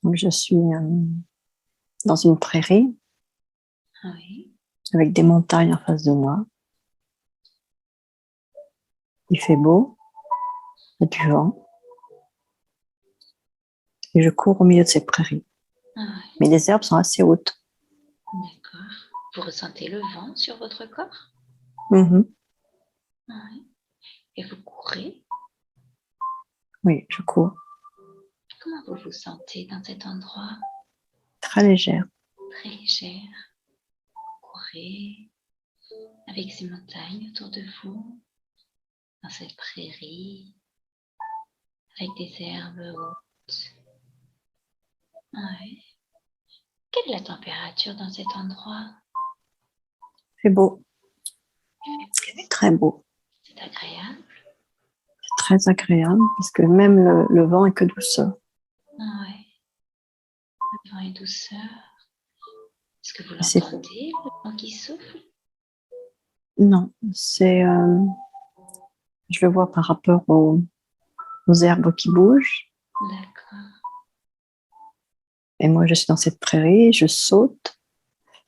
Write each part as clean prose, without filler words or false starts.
Donc, je suis dans une prairie Oui. avec des montagnes en face de moi. Il fait beau, il y a du vent et je cours au milieu de ces prairies. Oui. Mais les herbes sont assez hautes. D'accord. Vous ressentez le vent sur votre corps? Mhm. Oui. Et vous courez? Oui, je cours. Comment vous vous sentez dans cet endroit? Très légère. Très légère. Vous courez avec ces montagnes autour de vous, dans cette prairie, avec des herbes hautes. Oui. Quelle est la température dans cet endroit? Il fait beau. Il fait beau. Très beau. C'est agréable. C'est très agréable parce que même le vent est que douceur. Oui. Le vent est douceur. Est-ce que vous C'est... l'entendez, le vent qui souffle? Non, c'est... je le vois par rapport aux herbes qui bougent. D'accord. Et moi, je suis dans cette prairie, je saute,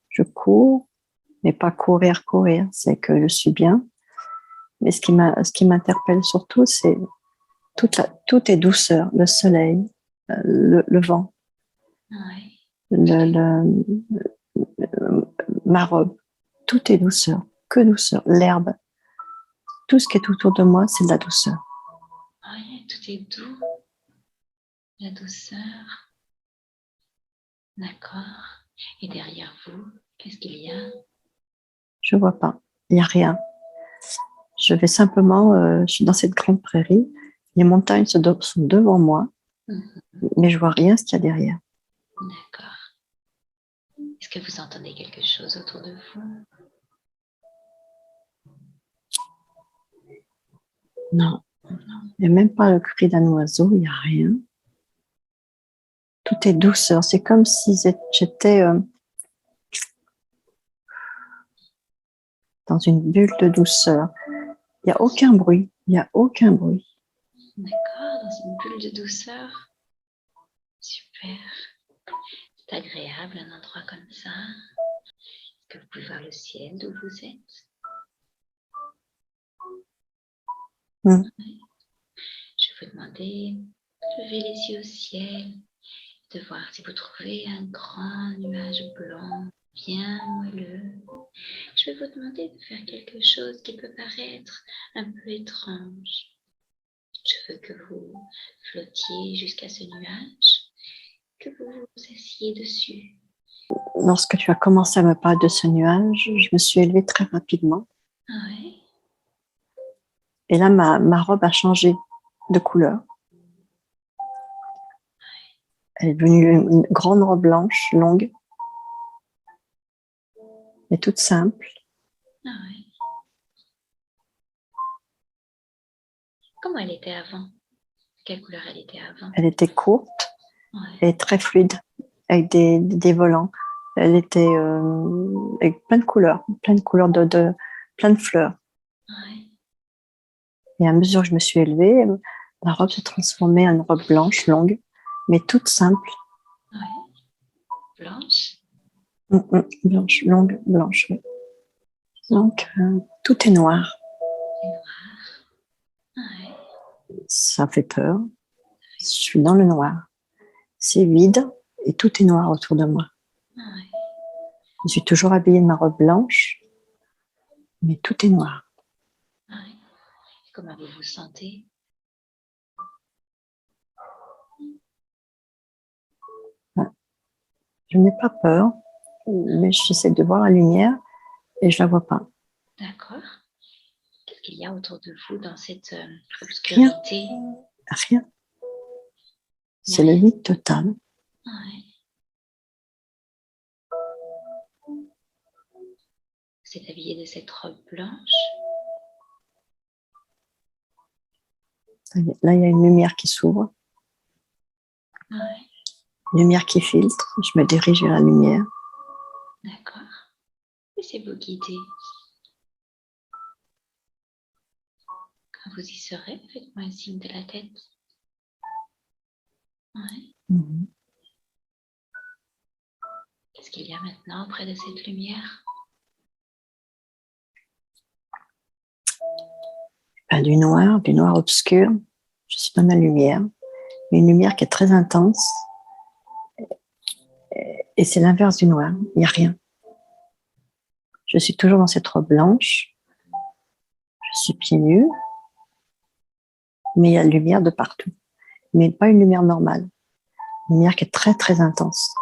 je cours, mais pas courir, courir. C'est que je suis bien. Mais ce qui m'interpelle surtout, c'est tout est douceur. Le soleil, le vent, Oui. ma robe. Tout est douceur, que douceur. L'herbe, tout ce qui est autour de moi, c'est de la douceur. Oui, tout est doux. La douceur. D'accord. Et derrière vous, qu'est-ce qu'il y a? Je vois pas, il n'y a rien. Je vais simplement, je suis dans cette grande prairie. Les montagnes sont devant moi, mais je vois rien ce qu'il y a derrière. D'accord. Est-ce que vous entendez quelque chose autour de vous? Non, il n'y a même pas le cri d'un oiseau, il n'y a rien. Tout est douceur. C'est comme si j'étais dans une bulle de douceur. Il n'y a aucun bruit. Il n'y a aucun bruit. D'accord, dans une bulle de douceur. Super. C'est agréable un endroit comme ça. Est-ce que vous pouvez voir le ciel d'où vous êtes? Mm. Je vais vous demander de lever les yeux au ciel, de voir si vous trouvez un grand nuage blanc, bien moelleux. Je vais vous demander de faire quelque chose qui peut paraître un peu étrange. Je veux que vous flottiez jusqu'à ce nuage, que vous vous asseyez dessus. Lorsque tu as commencé à me parler de ce nuage, je me suis élevée très rapidement. Ouais. Et là, ma robe a changé de couleur. Elle est devenue une grande robe blanche, longue, mais toute simple. Ouais. Comment elle était avant? Quelle couleur elle était avant? Elle était courte Ouais. et très fluide, avec des volants. Elle était avec plein de couleurs, plein de fleurs. Ouais. Et à mesure que je me suis élevée, la robe s'est transformée en une robe blanche, longue, mais toute simple. Ouais. Blanche. Blanche, longue, blanche. Oui. Donc, tout est noir. Et noire. Ouais. Ça fait peur. Je suis dans le noir. C'est vide et tout est noir autour de moi. Ouais. Je suis toujours habillée de ma robe blanche, mais tout est noir. Ouais. Comment vous vous sentez? Je n'ai pas peur, mais j'essaie de voir la lumière et je la vois pas. D'accord. Qu'est-ce qu'il y a autour de vous dans cette Rien, obscurité? rien. Il n'y a C'est le rien. vide total. Ouais. Vous êtes habillé de cette robe blanche. Là, il y a une lumière qui s'ouvre, Ouais. une lumière qui filtre. Je me dirige vers la lumière. D'accord. Laissez-vous guider. Quand vous y serez, faites-moi un signe de la tête. Ouais. Mhm. qu'il y a maintenant auprès de cette lumière? Du noir obscur. Je suis dans la lumière, mais une lumière qui est très intense. Et c'est l'inverse du noir, il n'y a rien. Je suis toujours dans cette robe blanche, je suis pieds nus, mais il y a de la lumière de partout. Mais pas une lumière normale, une lumière qui est très très intense.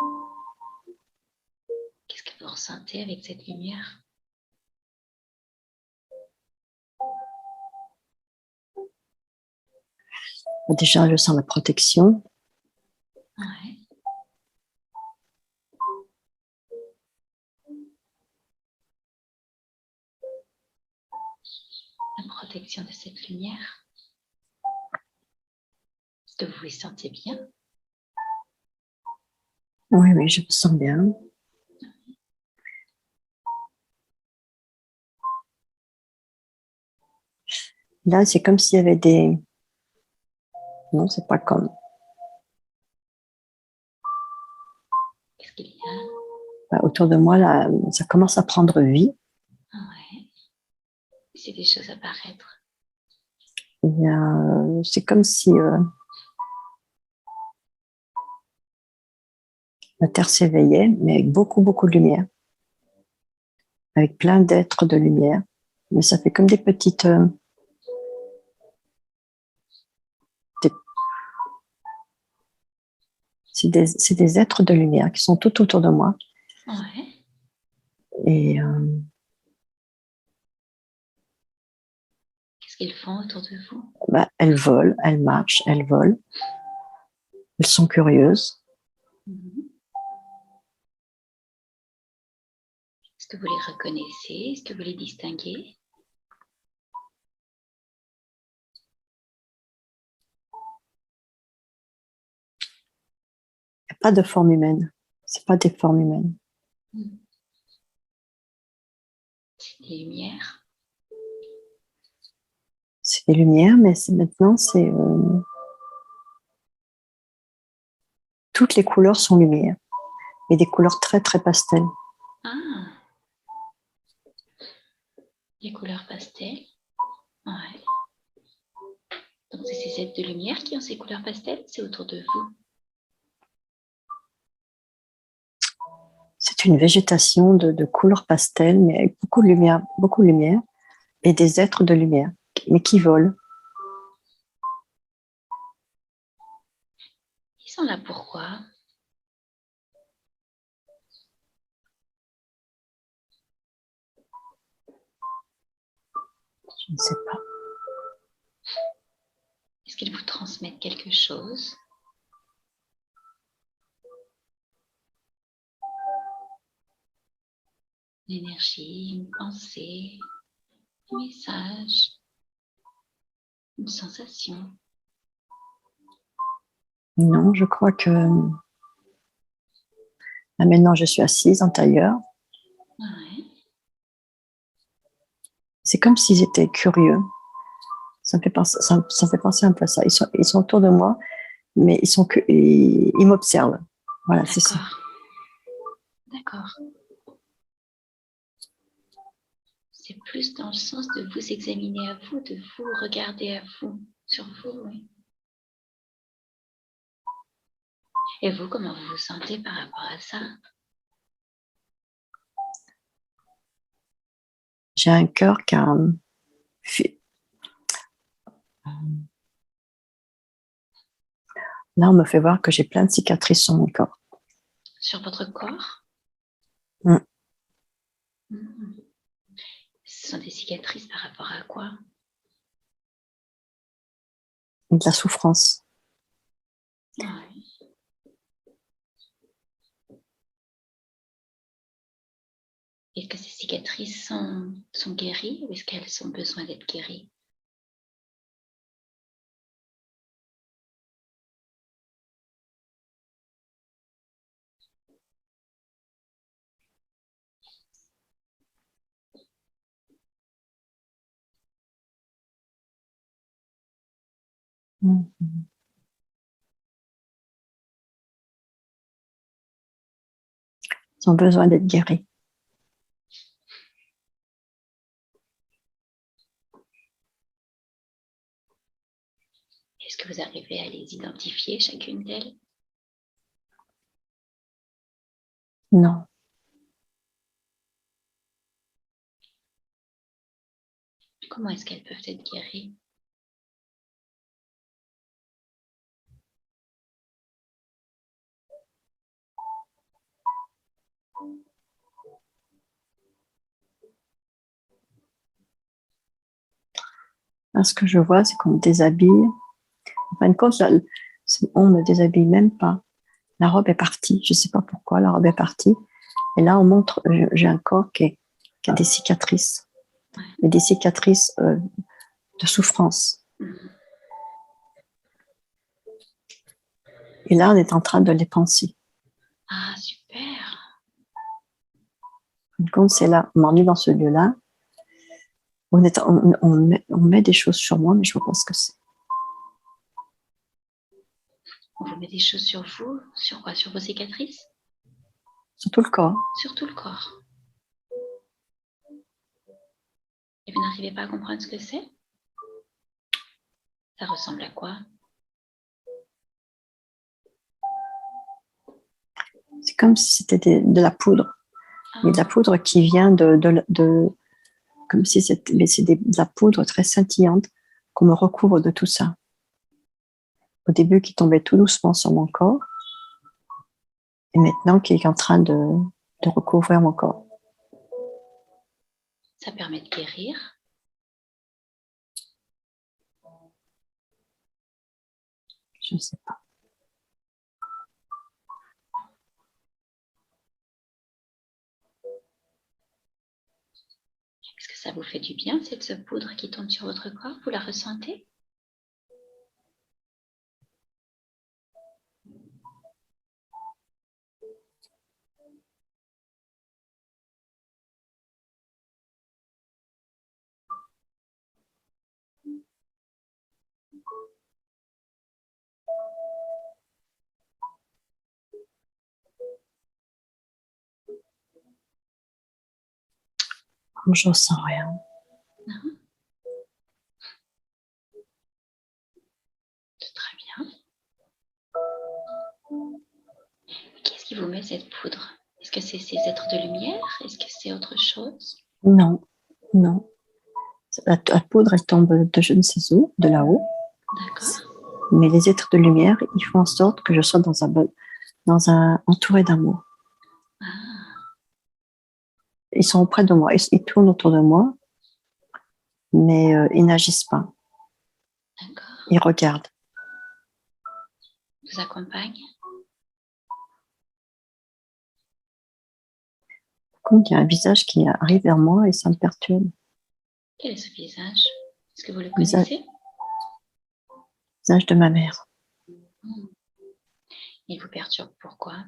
Qu'est-ce que vous ressentez avec cette lumière? Déjà, je sens la protection. Ouais. La protection de cette lumière. Est-ce que vous vous sentez bien? Oui, oui, je me sens bien. Là, c'est comme s'il y avait des... Non, c'est pas comme... Qu'est-ce qu'il y a? Autour de moi, là, ça commence à prendre vie. Ouais. C'est des choses à paraître. C'est comme si la Terre s'éveillait, mais avec beaucoup, beaucoup de lumière. Avec plein d'êtres de lumière. Mais ça fait comme des petites... c'est des êtres de lumière qui sont tout autour de moi. Ouais. Et Qu'est-ce qu'ils font autour de vous? elles volent, elles marchent, elles volent. Elles sont curieuses. Est-ce que vous les reconnaissez? Est-ce que vous les distinguez? Il n'y a pas de forme humaine. Ce pas des formes humaines. C'est des lumières. C'est des lumières, mais maintenant, toutes les couleurs sont lumière. Et des couleurs très, très pastel. Ah! Les couleurs pastel. Ouais. Donc, c'est ces êtres de lumière qui ont ces couleurs pastel? C'est autour de vous? C'est une végétation de couleurs pastel, mais avec beaucoup de lumière, et des êtres de lumière, mais qui volent. Ils sont là pourquoi? Je ne sais pas. Est-ce qu'ils vous transmettent quelque chose? Une énergie, une pensée, un message, une sensation? Non, je crois que là, maintenant, je suis assise en tailleur. Ouais. C'est comme s'ils étaient curieux. Ça me fait penser, ça me fait penser un peu à ça. Ils sont autour de moi, mais ils m'observent. Voilà, c'est ça. D'accord. C'est plus dans le sens de vous examiner à vous, de vous regarder à vous, sur vous, oui. Et vous, comment vous vous sentez par rapport à ça? J'ai un cœur qui a... Là, on me fait voir que j'ai plein de cicatrices sur mon corps. Sur votre corps? Mm. Ce sont des cicatrices par rapport à quoi? De la souffrance. Ouais. Est-ce que ces cicatrices sont guéries ou est-ce qu'elles ont besoin d'être guéries? Mm. Ils ont besoin d'être guéris. Est-ce que vous arrivez à les identifier, chacune d'elles? Non. Comment est-ce qu'elles peuvent être guéries? Là, ce que je vois, c'est qu'on me déshabille. En fin de compte, on me déshabille même pas. La robe est partie. Je ne sais pas pourquoi, la robe est partie. Et là, on montre, j'ai un corps qui a des cicatrices. Mais des cicatrices de souffrance. Et là, on est en train de les penser. Ah, super! En fin de compte, c'est là, on m'a mis dans ce lieu-là. On met des choses sur moi, mais je ne vois pas ce que c'est. On vous met des choses sur vous? Sur quoi? Sur vos cicatrices? Sur tout le corps. Sur tout le corps. Et vous n'arrivez pas à comprendre ce que c'est? Ça ressemble à quoi? C'est comme si c'était de la poudre. Ah. Mais de la poudre qui vient comme si c'était, mais c'est de la poudre très scintillante qu'on me recouvre de tout ça. Au début, qui tombait tout doucement sur mon corps, et maintenant qui est en train de recouvrir mon corps. Ça permet de guérir? Je ne sais pas. Est-ce que ça vous fait du bien, cette poudre qui tombe sur votre corps? Vous la ressentez? Je ne ressens rien. Non? C'est très bien. Qu'est-ce qui vous met cette poudre? Est-ce que c'est ces êtres de lumière? Est-ce que c'est autre chose? Non, non. La poudre, elle tombe de je ne sais où, de là-haut. D'accord. Mais les êtres de lumière, ils font en sorte que je sois entouré d'amour. Ah. Ils sont auprès de moi, ils tournent autour de moi, mais ils n'agissent pas. D'accord. Ils regardent. Vous accompagnent? Comme il y a un visage qui arrive vers moi et ça me perturbe. Quel est ce visage? Est-ce que vous le Visage, connaissez? visage de ma mère. Il vous perturbe pourquoi?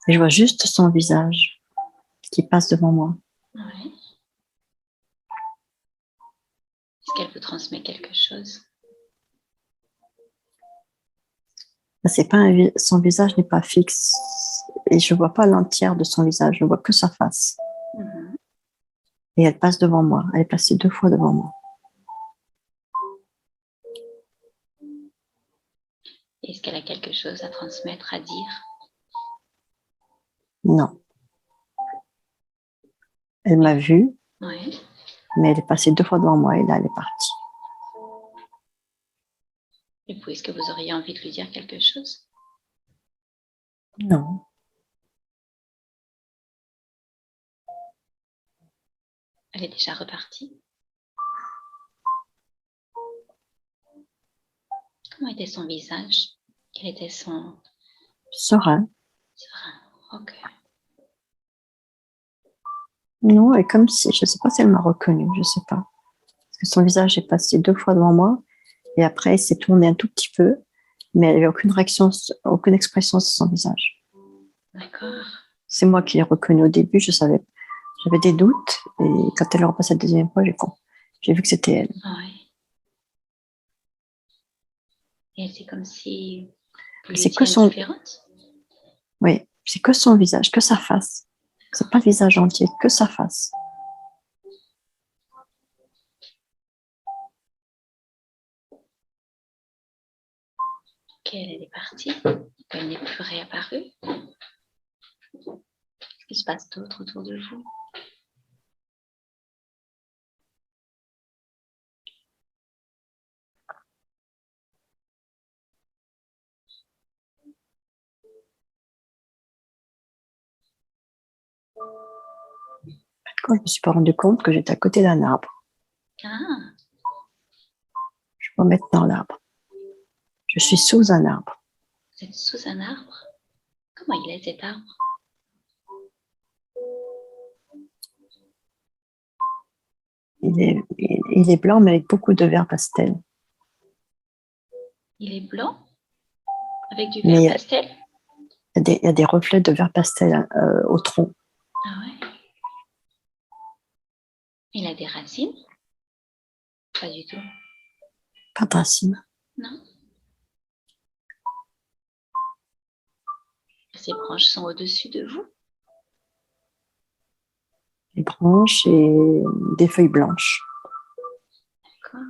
Et je vois juste son visage qui passe devant moi. Oui. Est-ce qu'elle vous transmet quelque chose? C'est pas son visage n'est pas fixe et je vois pas l'entière de son visage, je vois que sa face. Et elle passe devant moi. Elle est passée 2 fois devant moi. Est-ce qu'elle a quelque chose à transmettre, à dire? Non. Elle m'a vue, Oui. mais elle est passée 2 fois devant moi et là, elle est partie. Et vous, est-ce que vous auriez envie de lui dire quelque chose? Non. Elle est déjà repartie? Comment était son visage? Quel était son... Serein. Serein. Ok. Non, et comme si, je ne sais pas si elle m'a reconnue, je ne sais pas. Parce que son visage est passé 2 fois devant moi et après, il s'est tourné un tout petit peu, mais elle n'avait aucune réaction, aucune expression sur son visage. D'accord. C'est moi qui l'ai reconnue au début, j'avais des doutes et quand elle est repassée la deuxième fois, j'ai vu que c'était elle. Oui. Et c'est comme si... Vous lui C'est que étiez son, indifférente? oui, c'est que son visage, que sa face. C'est pas le visage entier, que sa face. Ok, elle est partie. Elle n'est plus réapparue. Qu'est-ce qui se passe d'autre autour de vous? Quand je me suis pas rendu compte que j'étais à côté d'un arbre. Ah, Je vais me mettre dans l'arbre. Je suis sous un arbre. vous êtes sous un arbre? Comment il est cet arbre? Il est blanc, mais avec beaucoup de vert pastel. Il est blanc avec du Mais vert pastel? il y a des reflets de vert pastel au tronc. Ah ouais. Il a des racines? Pas du tout. Pas de racines. Non. Ses branches sont au-dessus de vous? Des branches et des feuilles blanches. D'accord.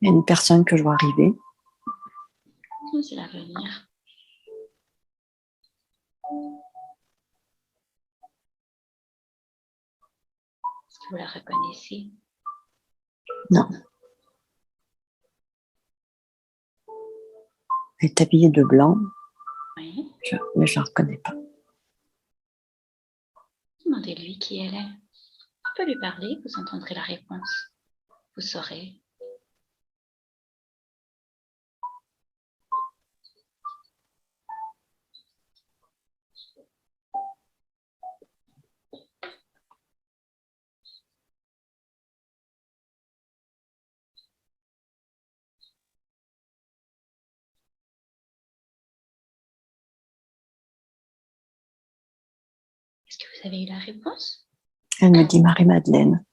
Il y a une personne que je vois arriver. Oh, c'est l'avenir. Est-ce que vous la reconnaissez? Non. Elle est habillée de blanc, Oui. mais je ne la reconnais pas. Demandez-lui qui elle est. On peut lui parler, vous entendrez la réponse. Vous saurez. Est-ce que vous avez eu la réponse? Elle me dit Marie-Madeleine.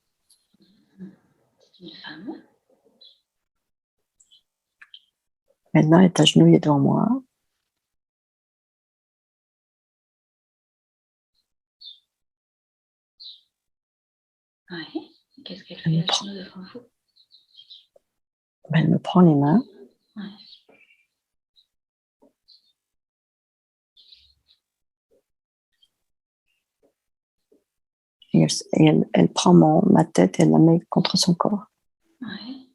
C'est une femme. Maintenant, elle est agenouillée devant moi. Oui. Qu'est-ce qu'elle Elle fait me à prend, genoux devant vous? elle me prend les mains. Oui. Et elle prend ma tête et elle la met contre son corps. Oui.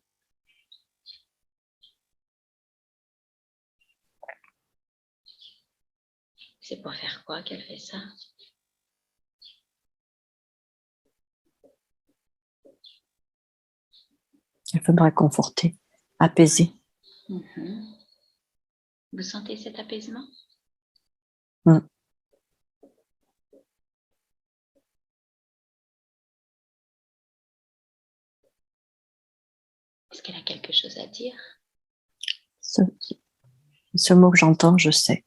C'est pour faire quoi qu'elle fait ça? Elle veut me réconforter, apaiser. Vous sentez cet apaisement? Mm. Est-ce qu'elle a quelque chose à dire? Ce mot que j'entends, je sais.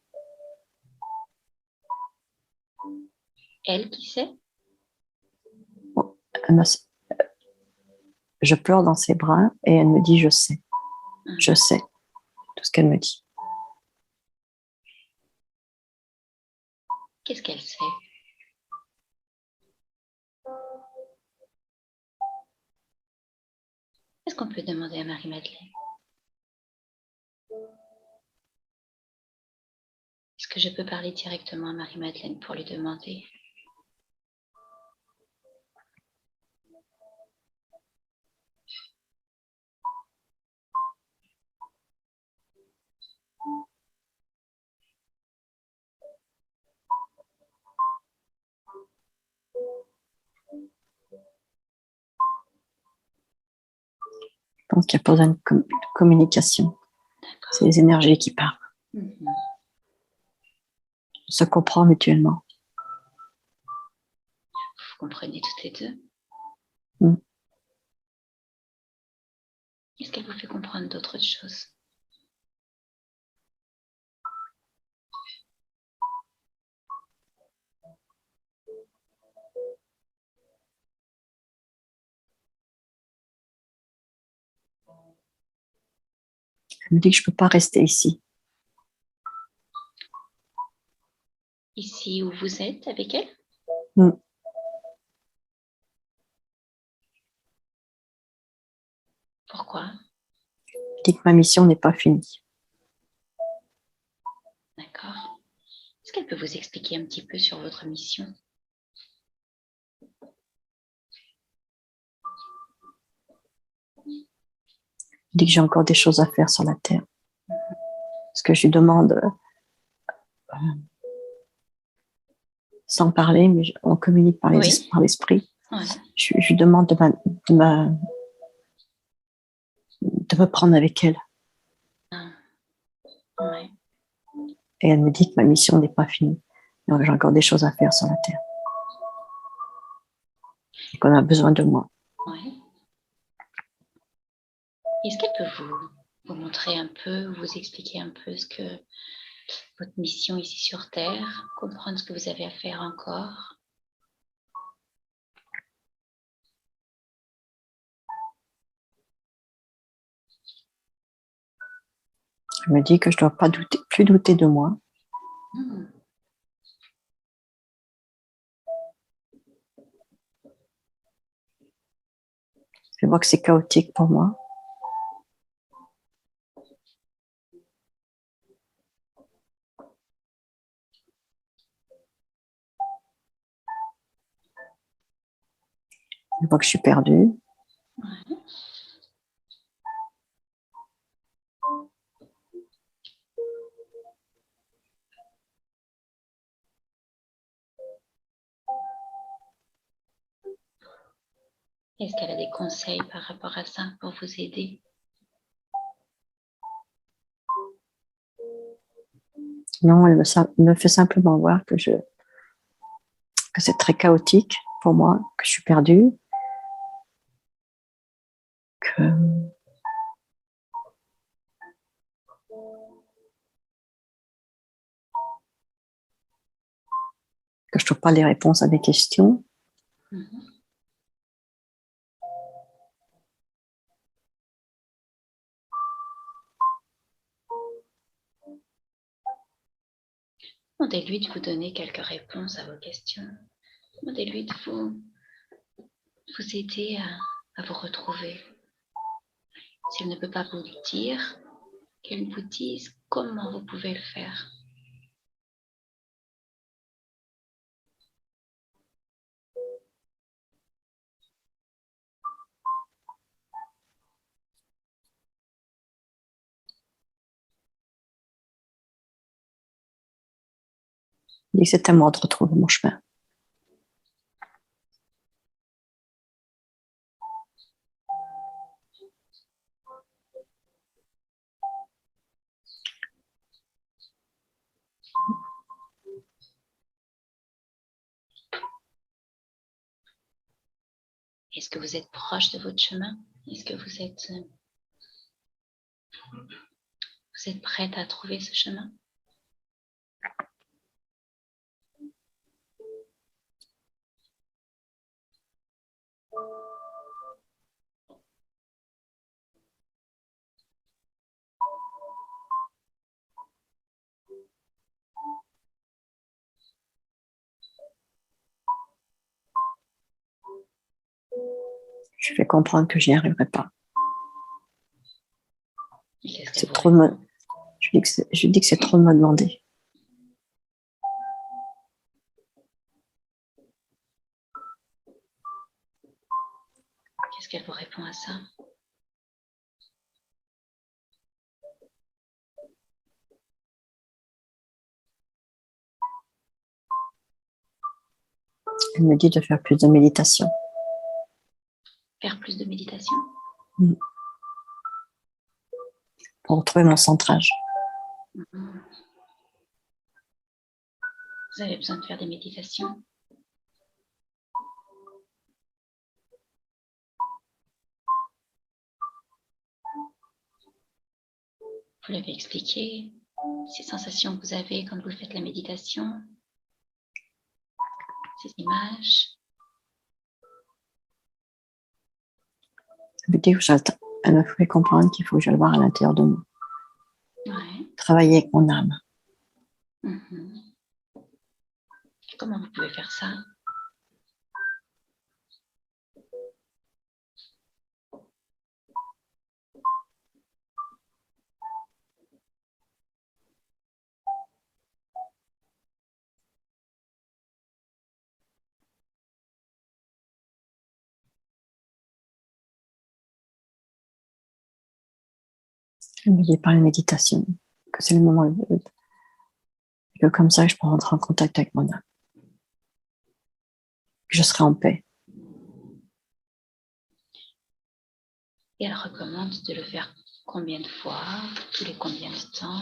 Elle qui sait? Je pleure dans ses bras et elle me dit je sais. Je sais tout ce qu'elle me dit. Qu'est-ce qu'elle sait? Est-ce qu'on peut demander à Marie-Madeleine? Est-ce que je peux parler directement à Marie-Madeleine pour lui demander? Donc il n'y a pas besoin de communication. C'est les énergies qui parlent. On se comprend mutuellement. Vous comprenez toutes les deux? Est-ce qu'elle vous fait comprendre d'autres choses? Elle me dit que je ne peux pas rester ici. Ici où vous êtes avec elle? Pourquoi? Elle dit que ma mission n'est pas finie. D'accord. Est-ce qu'elle peut vous expliquer un petit peu sur votre mission? Elle dit que j'ai encore des choses à faire sur la Terre. Parce que je lui demande, sans parler, mais on communique par l'esprit. Oui. Je lui demande de me prendre avec elle. Oui. Et elle me dit que ma mission n'est pas finie. Donc j'ai encore des choses à faire sur la Terre. Et qu'on a besoin de moi. Oui. Est-ce qu'elle peut vous montrer un peu, vous expliquer un peu ce que votre mission ici sur Terre, comprendre ce que vous avez à faire encore? Elle me dit que je ne dois pas plus douter de moi. Je vois que c'est chaotique pour moi. Je vois que je suis perdue. Ouais. Est-ce qu'elle a des conseils par rapport à ça pour vous aider? Non, elle me fait simplement voir que c'est très chaotique pour moi, que je suis perdue, que je ne trouve pas les réponses à des questions. Demandez-lui de vous donner quelques réponses à vos questions. Demandez-lui de vous aider à vous retrouver. Si elle ne peut pas vous le dire, qu'elle vous dise comment vous pouvez le faire. Et c'est à moi de retrouver mon chemin. Est-ce que vous êtes proche de votre chemin? Est-ce que vous êtes prête à trouver ce chemin? Je fais comprendre que j'y arriverai pas. C'est trop je dis que c'est trop de me demander. Qu'est-ce qu'elle vous répond à ça? Elle me dit de faire plus de méditation. Faire plus de méditation? Pour retrouver mon centrage. Vous avez besoin de faire des méditations? Vous l'avez expliqué, ces sensations que vous avez quand vous faites la méditation, ces images. Elle me fait comprendre qu'il faut que j'aille voir à l'intérieur de moi. travailler avec mon âme. Comment vous pouvez faire ça? Je me dis par la méditation que c'est le moment que comme ça je peux rentrer en contact avec mon âme. Je serai en paix. Et elle recommande de le faire combien de fois, tous les combien de temps?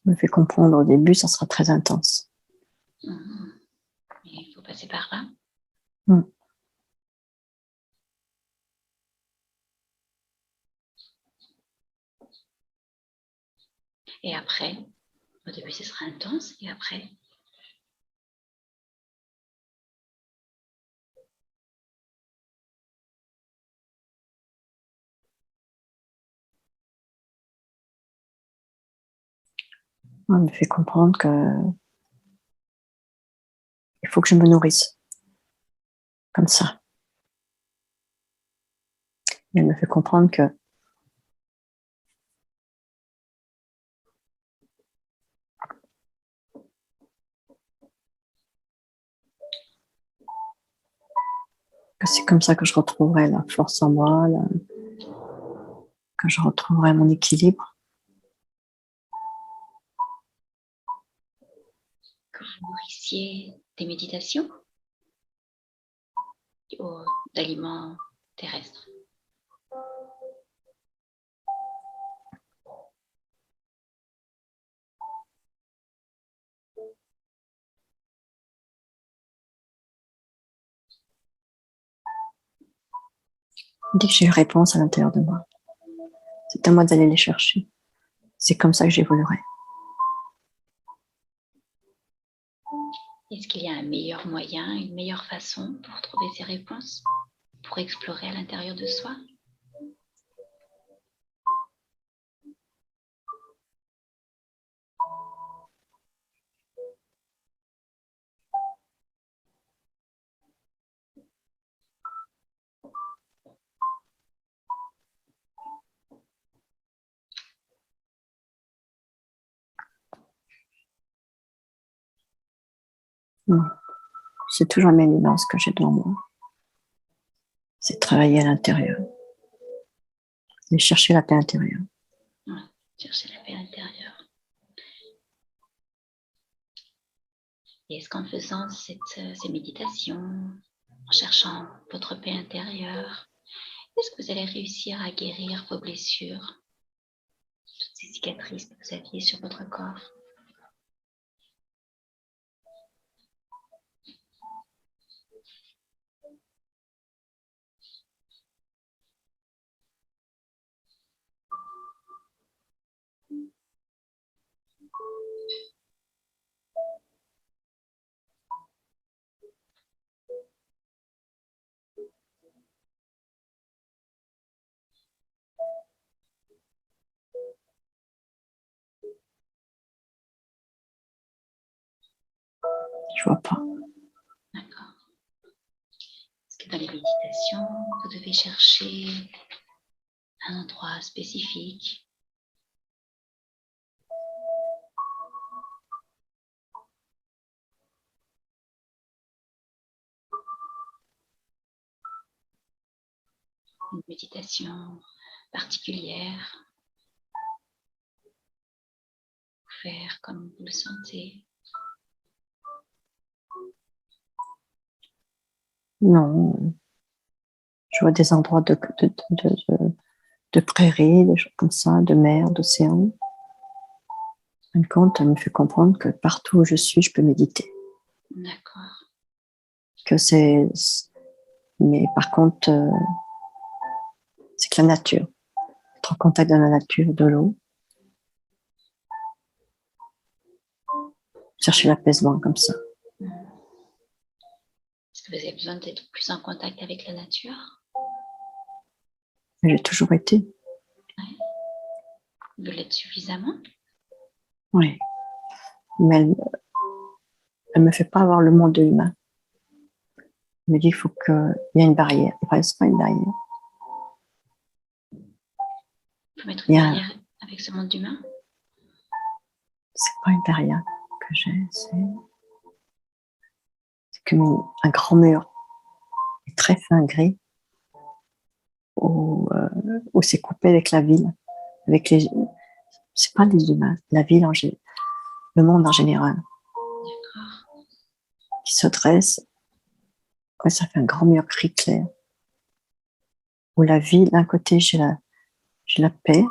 Me fait comprendre au début, ça sera très intense. Mais il faut passer par là. Et après, au début, ce sera intense, et après? Elle me fait comprendre que il faut que je me nourrisse comme ça. Et elle me fait comprendre que c'est comme ça que je retrouverai la force en moi, que je retrouverai mon équilibre. Que vous nourrissiez des méditations ou d'aliments terrestres. Dès que j'ai une réponse à l'intérieur de moi, c'est à moi d'aller les chercher. C'est comme ça que j'évoluerai. Est-ce qu'il y a un meilleur moyen, une meilleure façon pour trouver ces réponses, pour explorer à l'intérieur de soi? Non. C'est toujours la même image que j'ai devant moi. C'est travailler à l'intérieur. Et chercher la paix intérieure. Ouais, chercher la paix intérieure. Et est-ce qu'en faisant ces méditations, en cherchant votre paix intérieure, est-ce que vous allez réussir à guérir vos blessures, toutes ces cicatrices que vous aviez sur votre corps? Je vois pas. D'accord. Est-ce que dans les méditations, vous devez chercher un endroit spécifique? Une méditation particulière? Faire comme vous le sentez? Non. Je vois des endroits de prairies, des choses comme ça, de mer, d'océan. En fin de compte, elle me fait comprendre que partout où je suis, je peux méditer. D'accord. Que c'est... Mais par contre, c'est que la nature. Être en contact de la nature, de l'eau. Chercher l'apaisement comme ça. Est-ce que vous avez besoin d'être plus en contact avec la nature? J'ai toujours été. Ouais. Vous l'êtes suffisamment? Oui. Mais elle me fait pas avoir le monde humain. Elle me dit qu'il faut qu'il y ait une barrière. Enfin, c'est pas une barrière. Il faut mettre Il une y a, barrière avec ce monde humain? c'est pas une barrière que j'ai, c'est comme un grand mur, très fin gris, où c'est coupé avec la ville, avec les, c'est pas les humains, la ville le monde en général, D'accord. qui se dresse. Ouais, ça fait un grand mur gris clair. Où la ville, d'un côté, j'ai la paix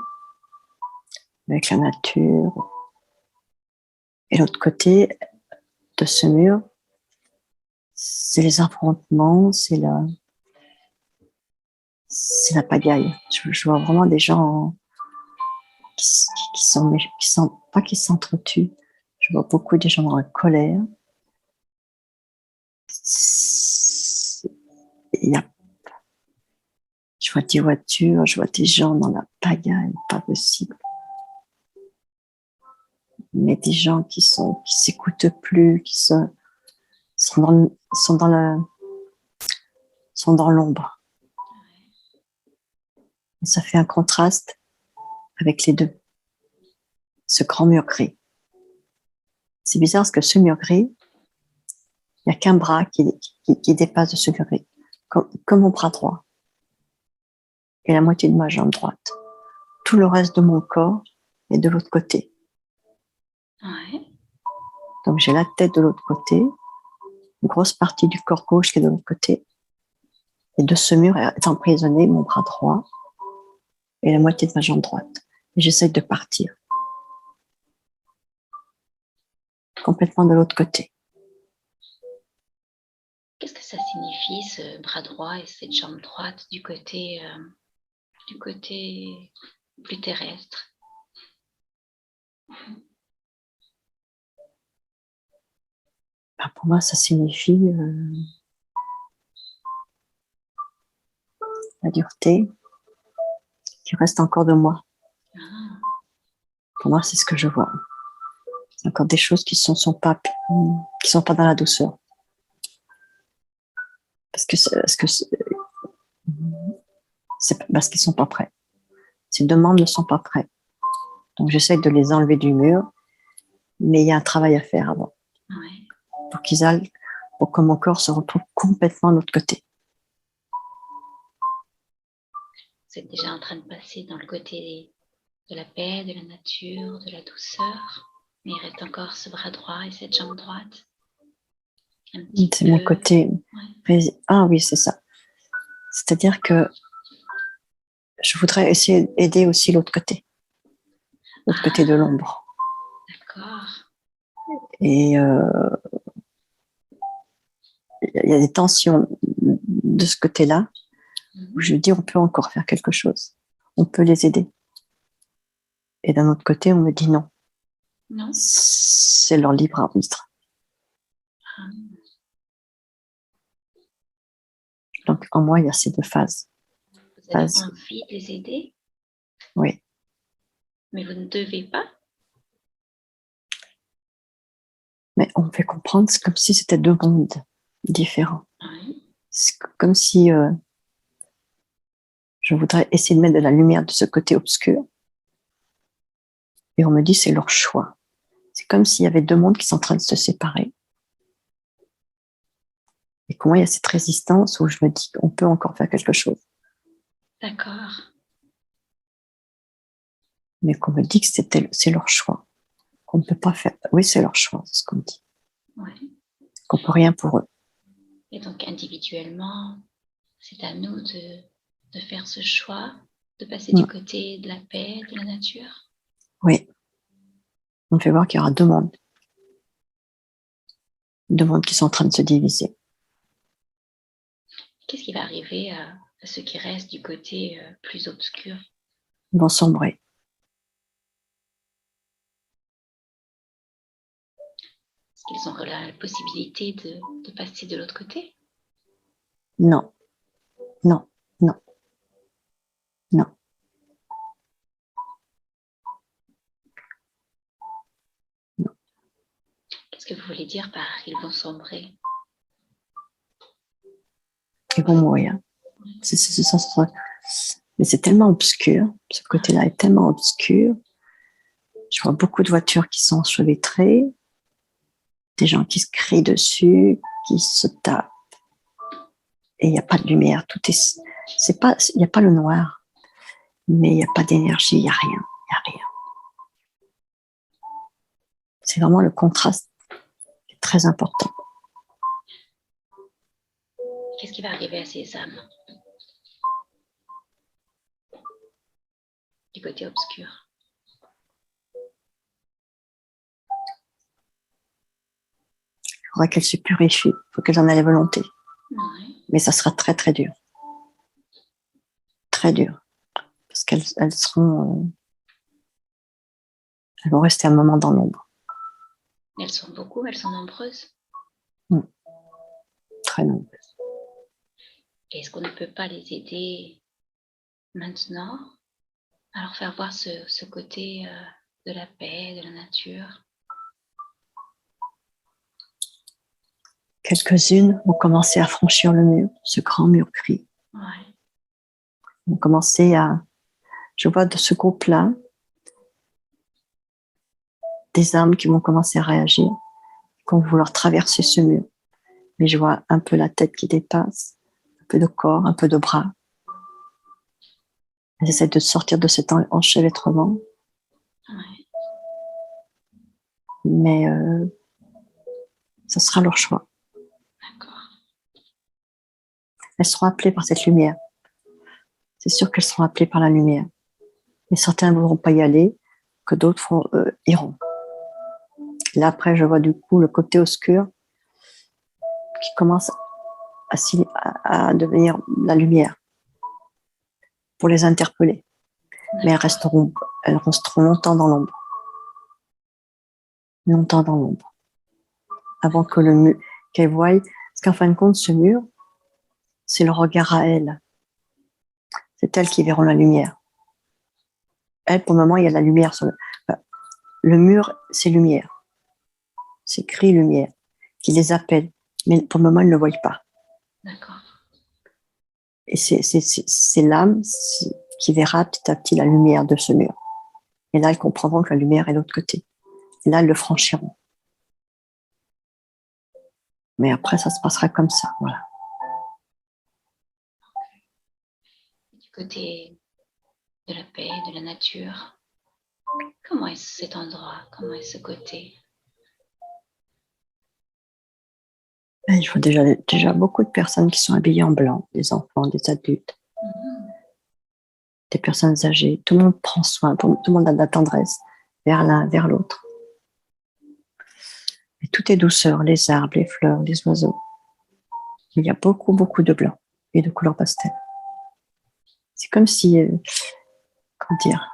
avec la nature, et l'autre côté de ce mur, c'est les affrontements, c'est la pagaille. Je vois vraiment des gens pas qui s'entretuent. Je vois beaucoup des gens dans la colère. Il y a, je vois des voitures, je vois des gens dans la pagaille, pas possible. Mais des gens qui s'écoutent plus, sont dans l'ombre. Et ça fait un contraste avec les deux. Ce grand mur gris. C'est bizarre parce que ce mur gris, il n'y a qu'un bras qui dépasse de ce mur gris, comme mon bras droit et la moitié de ma jambe droite. Tout le reste de mon corps est de l'autre côté. Ouais. Donc j'ai la tête de l'autre côté, une grosse partie du corps gauche qui est de l'autre côté, et de ce mur est emprisonné mon bras droit et la moitié de ma jambe droite. Et j'essaie de partir complètement de l'autre côté. Qu'est-ce que ça signifie, ce bras droit et cette jambe droite du côté plus terrestre? Ben, pour moi, ça signifie la dureté qui reste encore de moi. Ah. Pour moi, c'est ce que je vois. C'est encore des choses qui sont pas dans la douceur. Parce qu'ils sont pas prêts. Ces demandes ne sont pas prêts. Donc j'essaie de les enlever du mur, mais il y a un travail à faire avant. Ouais. Pour que mon corps se retrouve complètement de l'autre côté. Vous êtes déjà en train de passer dans le côté de la paix, de la nature, de la douceur. Mais il reste encore ce bras droit et cette jambe droite. C'est mon côté. Ouais. Ah oui, c'est ça. C'est-à-dire que je voudrais essayer d'aider aussi l'autre côté de l'ombre. D'accord. Et il y a des tensions de ce côté-là où je dis on peut encore faire quelque chose. On peut les aider. Et d'un autre côté, on me dit non. Non. C'est leur libre arbitre. Ah. Donc en moi, il y a ces deux phases. Vous avez envie de les aider? Oui. Mais vous ne devez pas? Mais on me fait comprendre, c'est comme si c'était deux mondes différents. Oui. C'est comme si je voudrais essayer de mettre de la lumière de ce côté obscur. Et on me dit c'est leur choix. C'est comme s'il y avait deux mondes qui sont en train de se séparer. Et comment il y a cette résistance où je me dis qu'on peut encore faire quelque chose. D'accord. Mais qu'on me dit que c'est leur choix. Qu'on ne peut pas faire. Oui, c'est leur choix, c'est ce qu'on me dit. Ouais. Qu'on ne peut rien pour eux. Et donc individuellement, c'est à nous de faire ce choix, de passer du côté de la paix, de la nature. Oui. On me fait voir qu'il y aura deux mondes. Deux mondes qui sont en train de se diviser. Qu'est-ce qui va arriver à ceux qui restent du côté plus obscur? Ils vont sombrer. Est-ce qu'ils ont la possibilité de passer de l'autre côté? non, non, non, non. Qu'est-ce que vous voulez dire par ils vont sombrer? Ils vont mourir. Mais c'est tellement obscur. Ce côté-là est tellement obscur. Je vois beaucoup de voitures qui sont enchevêtrées, des gens qui se crient dessus, qui se tapent. Et il n'y a pas de lumière. C'est pas, il n'y a pas le noir, mais il n'y a pas d'énergie, il n'y a rien, il n'y a rien. C'est vraiment le contraste qui est très important. Qu'est-ce qui va arriver à ces âmes du côté obscur? Il faudra qu'elles se purifient, il faut qu'elles en aient la volonté. Oui. Mais ça sera très très dur. Très dur. Parce qu'elles seront... elles vont rester un moment dans l'ombre. Elles sont beaucoup, elles sont nombreuses. Très nombreuses. Est-ce qu'on ne peut pas les aider maintenant à leur faire voir ce côté de la paix, de la nature? Quelques-unes ont commencé à franchir le mur, ce grand mur gris. Ouais. Ont commencé à... Je vois de ce groupe-là des âmes qui vont commencer à réagir, qui vont vouloir traverser ce mur. Mais je vois un peu la tête qui dépasse, un peu de corps, un peu de bras. Elles essaient de sortir de cet enchevêtrement. Ouais. Mais ce sera leur choix. D'accord. Elles seront appelées par cette lumière. C'est sûr qu'elles seront appelées par la lumière. Mais certains ne voudront pas y aller, que d'autres iront. Là, après, je vois du coup le côté obscur qui commence à devenir la lumière pour les interpeller. Mais elles resteront longtemps dans l'ombre. Longtemps dans l'ombre. Avant que le mur, qu'elles voient, parce qu'en fin de compte, ce mur, c'est le regard à elles. C'est elles qui verront la lumière. Elles, pour le moment, il y a la lumière sur le mur, c'est lumière. C'est écrit lumière, qui les appelle. Mais pour le moment, ils ne le voient pas. D'accord. Et c'est l'âme qui verra petit à petit la lumière de ce mur. Et là, elles comprendront que la lumière est de l'autre côté. Et là, elles le franchiront. Mais après, ça se passera comme ça. Voilà. Du côté de la paix, de la nature, comment est cet endroit? Comment est ce côté? Et je vois déjà beaucoup de personnes qui sont habillées en blanc, des enfants, des adultes, des personnes âgées. Tout le monde prend soin, tout le monde a de la tendresse vers l'un, vers l'autre. Et tout est douceur, les arbres, les fleurs, les oiseaux. Il y a beaucoup, beaucoup de blanc et de couleurs pastel. C'est comme si, comment dire,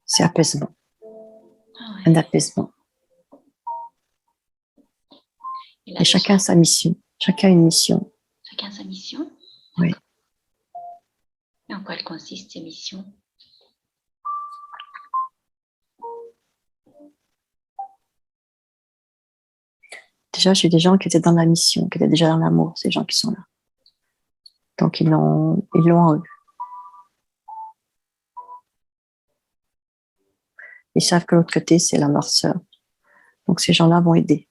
c'est apaisement. Ah ouais. Un apaisement. Et chacun a sa mission. Chacun a une mission. Chacun sa mission? Oui. Et en quoi elle consiste, ces missions? Déjà, j'ai des gens qui étaient dans la mission, qui étaient déjà dans l'amour, ces gens qui sont là. Donc, ils l'ont en eux. Ils savent que l'autre côté, c'est la noirceur. Donc, ces gens-là vont aider.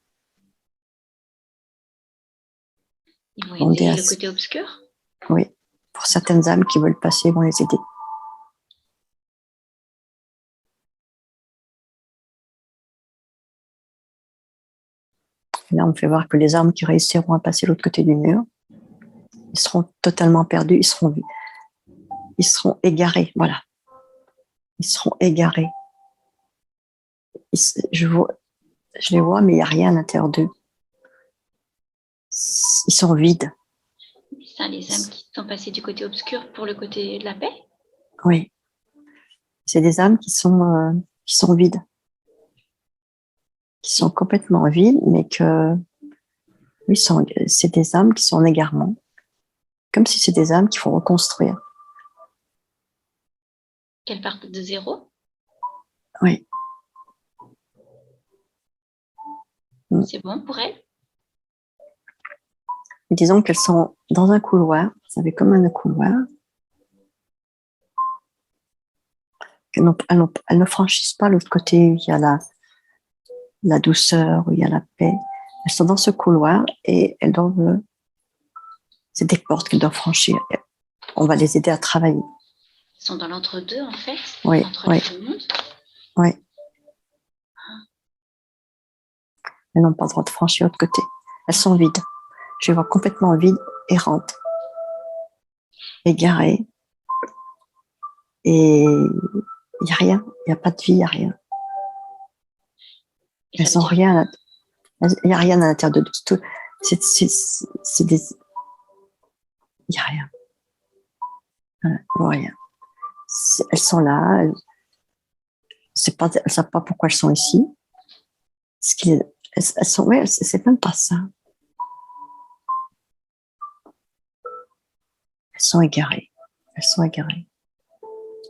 Ils vont aider le côté obscur? Oui. Pour certaines âmes qui veulent passer, ils vont les aider. Là, on me fait voir que les âmes qui réussiront à passer de l'autre côté du mur, ils seront totalement perdus, ils seront égarés, voilà. Ils seront égarés. Je les vois, mais il n'y a rien à l'intérieur d'eux. Ils sont vides. C'est ça, les âmes qui sont passées du côté obscur pour le côté de la paix? Oui. C'est des âmes qui sont vides. Qui sont complètement vides, mais que... Oui, c'est des âmes qui sont en égarement, Comme si c'est des âmes qu'il faut reconstruire. Qu'elles partent de zéro? Oui. C'est bon pour elles? Disons qu'elles sont dans un couloir, vous savez, comme un couloir. Elles ne franchissent pas l'autre côté où il y a la douceur, où il y a la paix. Elles sont dans ce couloir et elles doivent, c'est des portes qu'elles doivent franchir. On va les aider à travailler. Elles sont dans l'entre-deux, en fait, oui, entre oui. les deux mondes. Oui. Elles n'ont pas le droit de franchir l'autre côté. Elles sont vides. Je les vois complètement vides, errantes, égarées. Et il n'y a rien. Il n'y a pas de vie, il n'y a rien. Elles n'ont rien. Il n'y a rien à l'intérieur de tout. C'est des... Il n'y a rien. Rien. Elles sont là. Elles ne savent pas pourquoi elles sont ici. Elles sont, ouais, c'est même pas ça. Elles sont égarées. Elles sont égarées.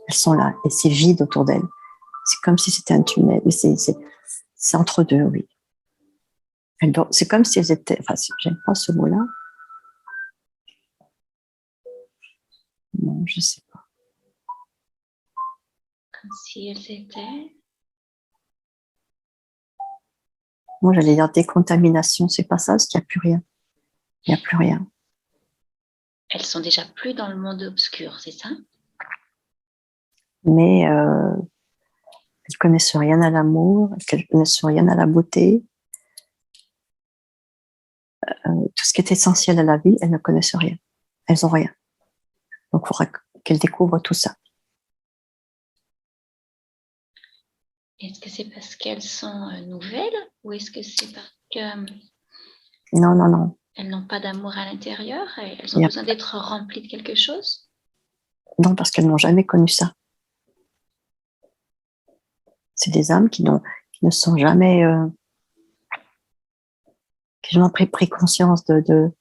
Elles sont là. Et c'est vide autour d'elles. C'est comme si c'était un tunnel. Mais c'est entre deux, oui. C'est comme si elles étaient... Enfin, j'aime pas ce mot-là. Non, je sais pas. Comme si elles étaient... Moi, j'allais dire décontamination. C'est pas ça, parce qu'il n'y a plus rien. Il n'y a plus rien. Elles sont déjà plus dans le monde obscur, c'est ça? Mais elles connaissent rien à l'amour, elles connaissent rien à la beauté. Tout ce qui est essentiel à la vie, elles ne connaissent rien. Elles n'ont rien. Donc, il faudra qu'elles découvrent tout ça. Est-ce que c'est parce qu'elles sont nouvelles ou est-ce que c'est parce que... Non, non, non. Elles n'ont pas d'amour à l'intérieur et elles ont besoin d'être remplies de quelque chose? Non, parce qu'elles n'ont jamais connu ça. C'est des âmes qui ne sont jamais... qui n'ont pas pris conscience de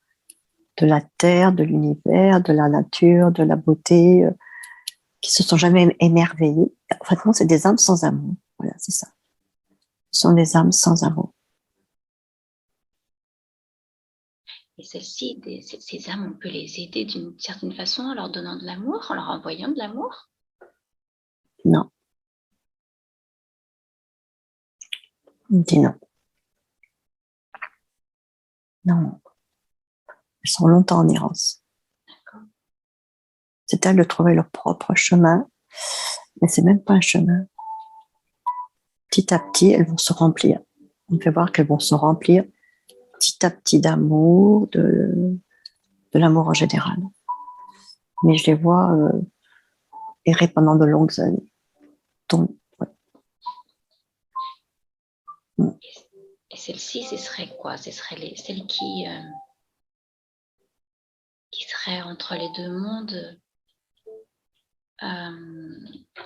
la terre, de l'univers, de la nature, de la beauté, qui se sont jamais émerveillées. En fait, non, c'est des âmes sans amour. Voilà, c'est ça. Ce sont des âmes sans amour. Et celles-ci, ces âmes, on peut les aider d'une certaine façon en leur donnant de l'amour, en leur envoyant de l'amour? Non. On dit non. Non. Elles sont longtemps en errance. C'est à elles de trouver leur propre chemin, mais c'est même pas un chemin. Petit à petit, elles vont se remplir. On fait voir qu'elles vont se remplir petit à petit d'amour, de l'amour en général. Mais je les vois errer pendant de longues années. Donc, ouais. Et celles-ci, ce serait quoi? Ce seraient celles qui seraient entre les deux mondes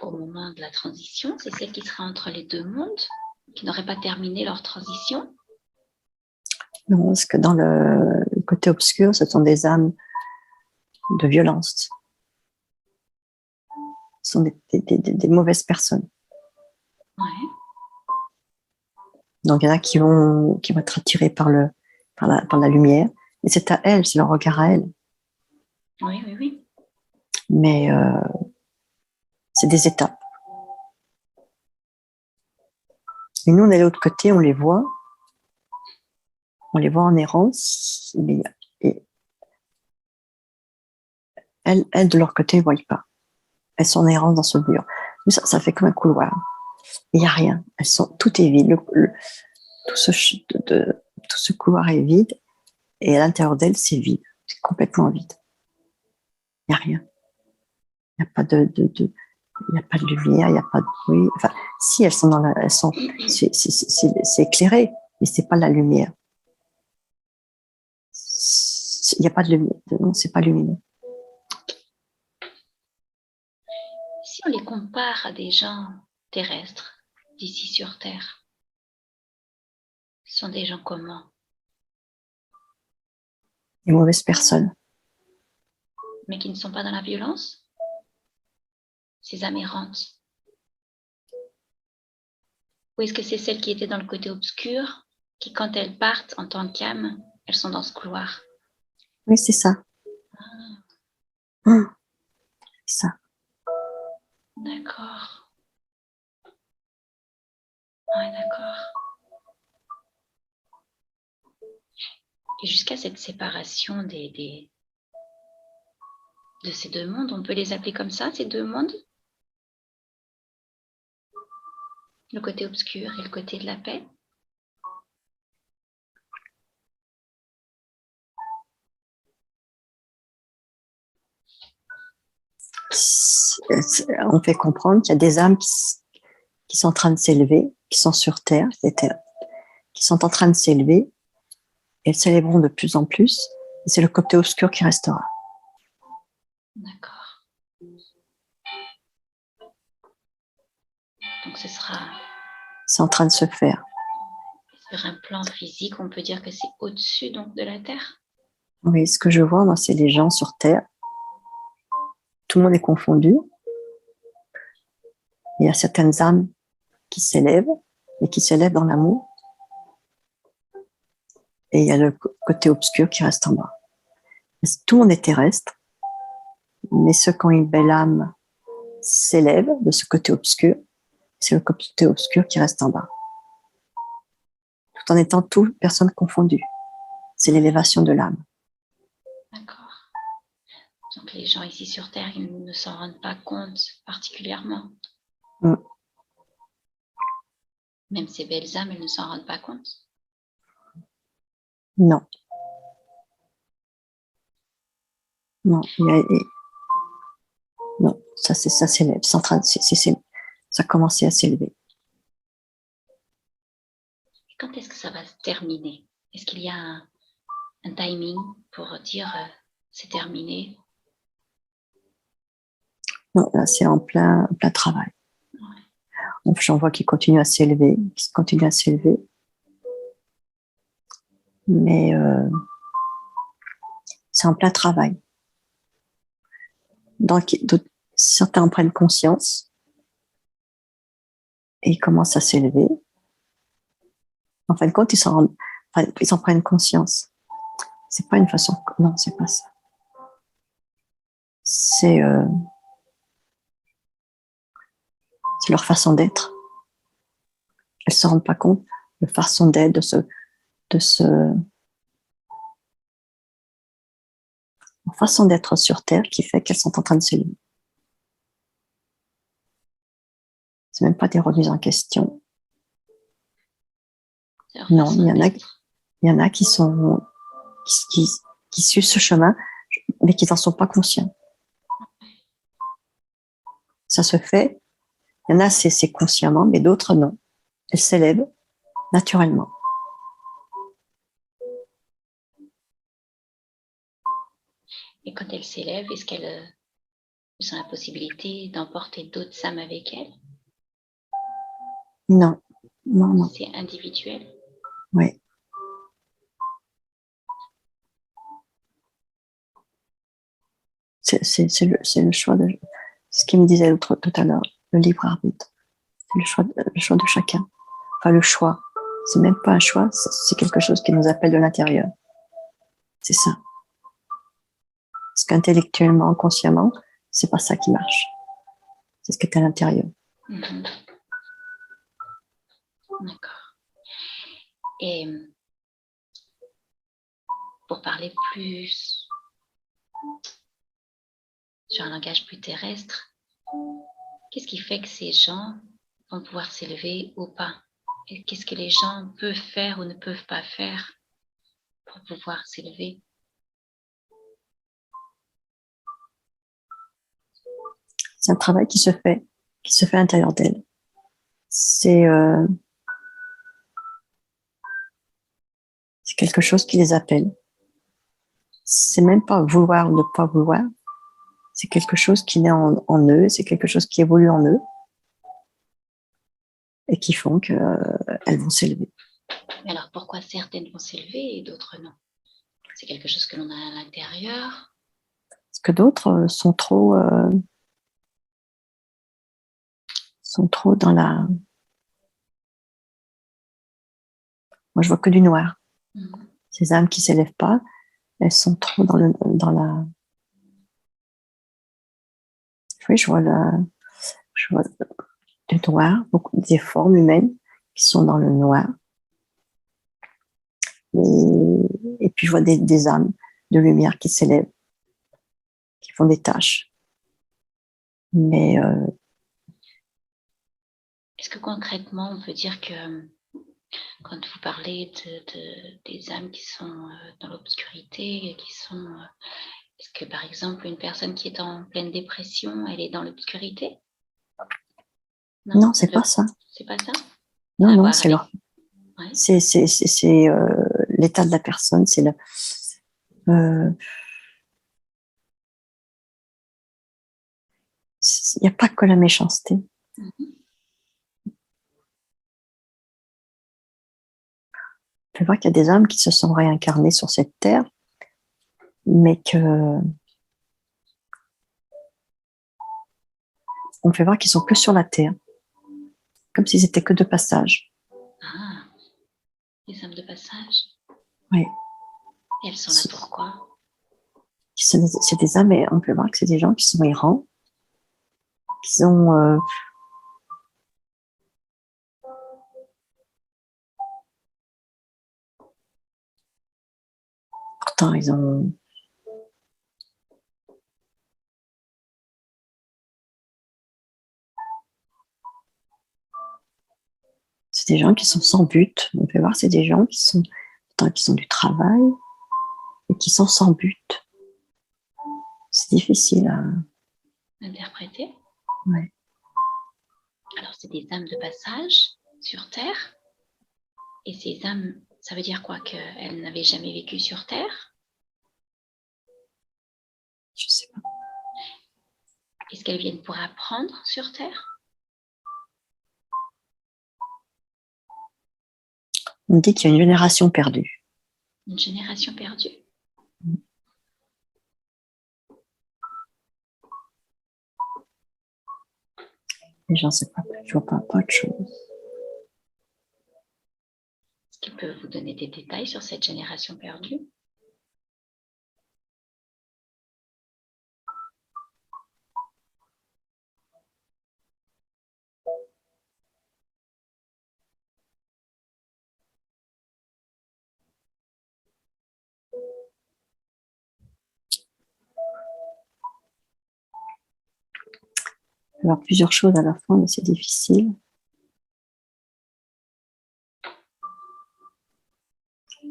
au moment de la transition? C'est celles qui seraient entre les deux mondes, qui n'auraient pas terminé leur transition? Non, parce que dans le côté obscur, ce sont des âmes de violence. Ce sont des mauvaises personnes. Ouais. Donc, il y en a qui vont être attirés par la lumière. Et c'est à elles, c'est leur regard à elles. Oui, oui, oui. Mais c'est des étapes. Et nous, on est de l'autre côté, on les voit en errance. Et elles, de leur côté, ne voient pas. Elles sont en errance dans ce mur. Ça fait comme un couloir. Il n'y a rien. Tout est vide. Tout ce couloir est vide. Et à l'intérieur d'elles, c'est vide. C'est complètement vide. Il n'y a rien. Il n'y a pas il n'y a pas de lumière, il n'y a pas de bruit. Enfin, si elles sont c'est éclairé, mais c'est pas la lumière. Il n'y a pas de lumière. Non, c'est pas lumineux. Si on les compare à des gens terrestres d'ici sur Terre, ce sont des gens comment? Des mauvaises personnes. mais qui ne sont pas dans la violence? Ces âmes errantes? Ou est-ce que c'est celles qui étaient dans le côté obscur, qui quand elles partent en tant qu'âmes, elles sont dans ce couloir? Oui, c'est ça. Ah, c'est ça. D'accord. Ouais, d'accord. Et jusqu'à cette séparation de ces deux mondes, on peut les appeler comme ça, ces deux mondes? Le côté obscur et le côté de la paix? On fait comprendre qu'il y a des âmes qui sont en train de s'élever, qui sont sur Terre, qui sont en train de s'élever, et elles s'élèveront de plus en plus, et c'est le côté obscur qui restera. D'accord. Donc ce sera... C'est en train de se faire. Sur un plan physique, on peut dire que c'est au-dessus donc de la Terre? Oui, ce que je vois, moi, c'est les gens sur Terre. Tout le monde est confondu. Il y a certaines âmes qui s'élèvent, et qui s'élèvent dans l'amour. Et il y a le côté obscur qui reste en bas. Tout le monde est terrestre, mais ceux qui ont une belle âme s'élèvent de ce côté obscur. C'est le côté obscur qui reste en bas. Tout en étant toutes personnes confondues. C'est l'élévation de l'âme. D'accord. Donc les gens ici sur Terre, ils ne s'en rendent pas compte particulièrement. Même ces belles âmes, elles ne s'en rendent pas compte. Non. Non, non, ça s'élève. Ça a commencé à s'élever. Quand est-ce que ça va se terminer? Est-ce qu'il y a un timing pour dire c'est terminé? Non, là, c'est en plein travail. Ouais. J'en vois qui continuent à s'élever, mais c'est en plein travail. Donc, certains en prennent conscience et ils commencent à s'élever. En fin de compte, ils en prennent conscience. C'est pas une façon, non, c'est pas ça. C'est leur façon d'être. Elles se rendent pas compte de leur façon d'être, leur façon d'être sur Terre qui fait qu'elles sont en train de s'élever. C'est même pas des remises en question. Non, il y en a qui suivent ce chemin, mais qui n'en sont pas conscients. Ça se fait. Il y en a, c'est consciemment, mais d'autres, non. Elles s'élèvent naturellement. Et quand elles s'élèvent, est-ce qu'elles ont la possibilité d'emporter d'autres âmes avec elles? Non, non, non. C'est individuel? Oui. C'est le choix de ce qu'il me disait tout à l'heure, le libre arbitre. C'est le choix de chacun. Enfin, le choix. C'est même pas un choix, c'est quelque chose qui nous appelle de l'intérieur. C'est ça. Parce qu'intellectuellement, consciemment, c'est pas ça qui marche. C'est ce qui est à l'intérieur. Mm-hmm. D'accord. Et pour parler plus sur un langage plus terrestre, qu'est-ce qui fait que ces gens vont pouvoir s'élever ou pas? Et qu'est-ce que les gens peuvent faire ou ne peuvent pas faire pour pouvoir s'élever? C'est un travail qui se fait à l'intérieur d'elle. C'est quelque chose qui les appelle. C'est même pas vouloir ou ne pas vouloir. C'est quelque chose qui naît en eux, c'est quelque chose qui évolue en eux et qui font qu'elles vont s'élever. Mais alors pourquoi certaines vont s'élever et d'autres non? C'est quelque chose que l'on a à l'intérieur? Parce que d'autres sont trop dans la... Moi, je vois que du noir. Ces âmes qui ne s'élèvent pas, elles sont trop dans la... Oui, je vois du noir, beaucoup des formes humaines qui sont dans le noir. Et puis, je vois des âmes de lumière qui s'élèvent, qui font des tâches. Mais est-ce que concrètement, on peut dire que quand vous parlez des âmes qui sont dans l'obscurité, est-ce que par exemple, une personne qui est en pleine dépression, elle est dans l'obscurité? non, c'est pas ça. C'est pas ça? Non, non, c'est Ouais. l'état de la personne, c'est le... il n'y a pas que la méchanceté. On peut voir qu'il y a des âmes qui se sont réincarnées sur cette terre, mais que on fait voir qu'ils sont que sur la terre, comme s'ils étaient que de passage. Ah, les âmes de passage. Oui. Et elles sont là pourquoi? C'est des âmes, et on peut voir que c'est des gens qui sont errants, qui ont pourtant ils ont c'est des gens qui sont sans but. On peut voir c'est des gens qui ont du travail et qui sont sans but. C'est difficile à interpréter. Ouais. Alors, c'est des âmes de passage sur Terre. Et ces âmes, ça veut dire quoi? Qu'elles n'avaient jamais vécu sur Terre? Je sais pas. Est-ce qu'elles viennent pour apprendre sur Terre? On dit qu'il y a une génération perdue. Une génération perdue? Mais j'en sais pas. Je vois pas de choses. Est-ce qu'il peut vous donner des détails sur cette génération perdue? Il y avoir plusieurs choses à la fois, mais c'est difficile.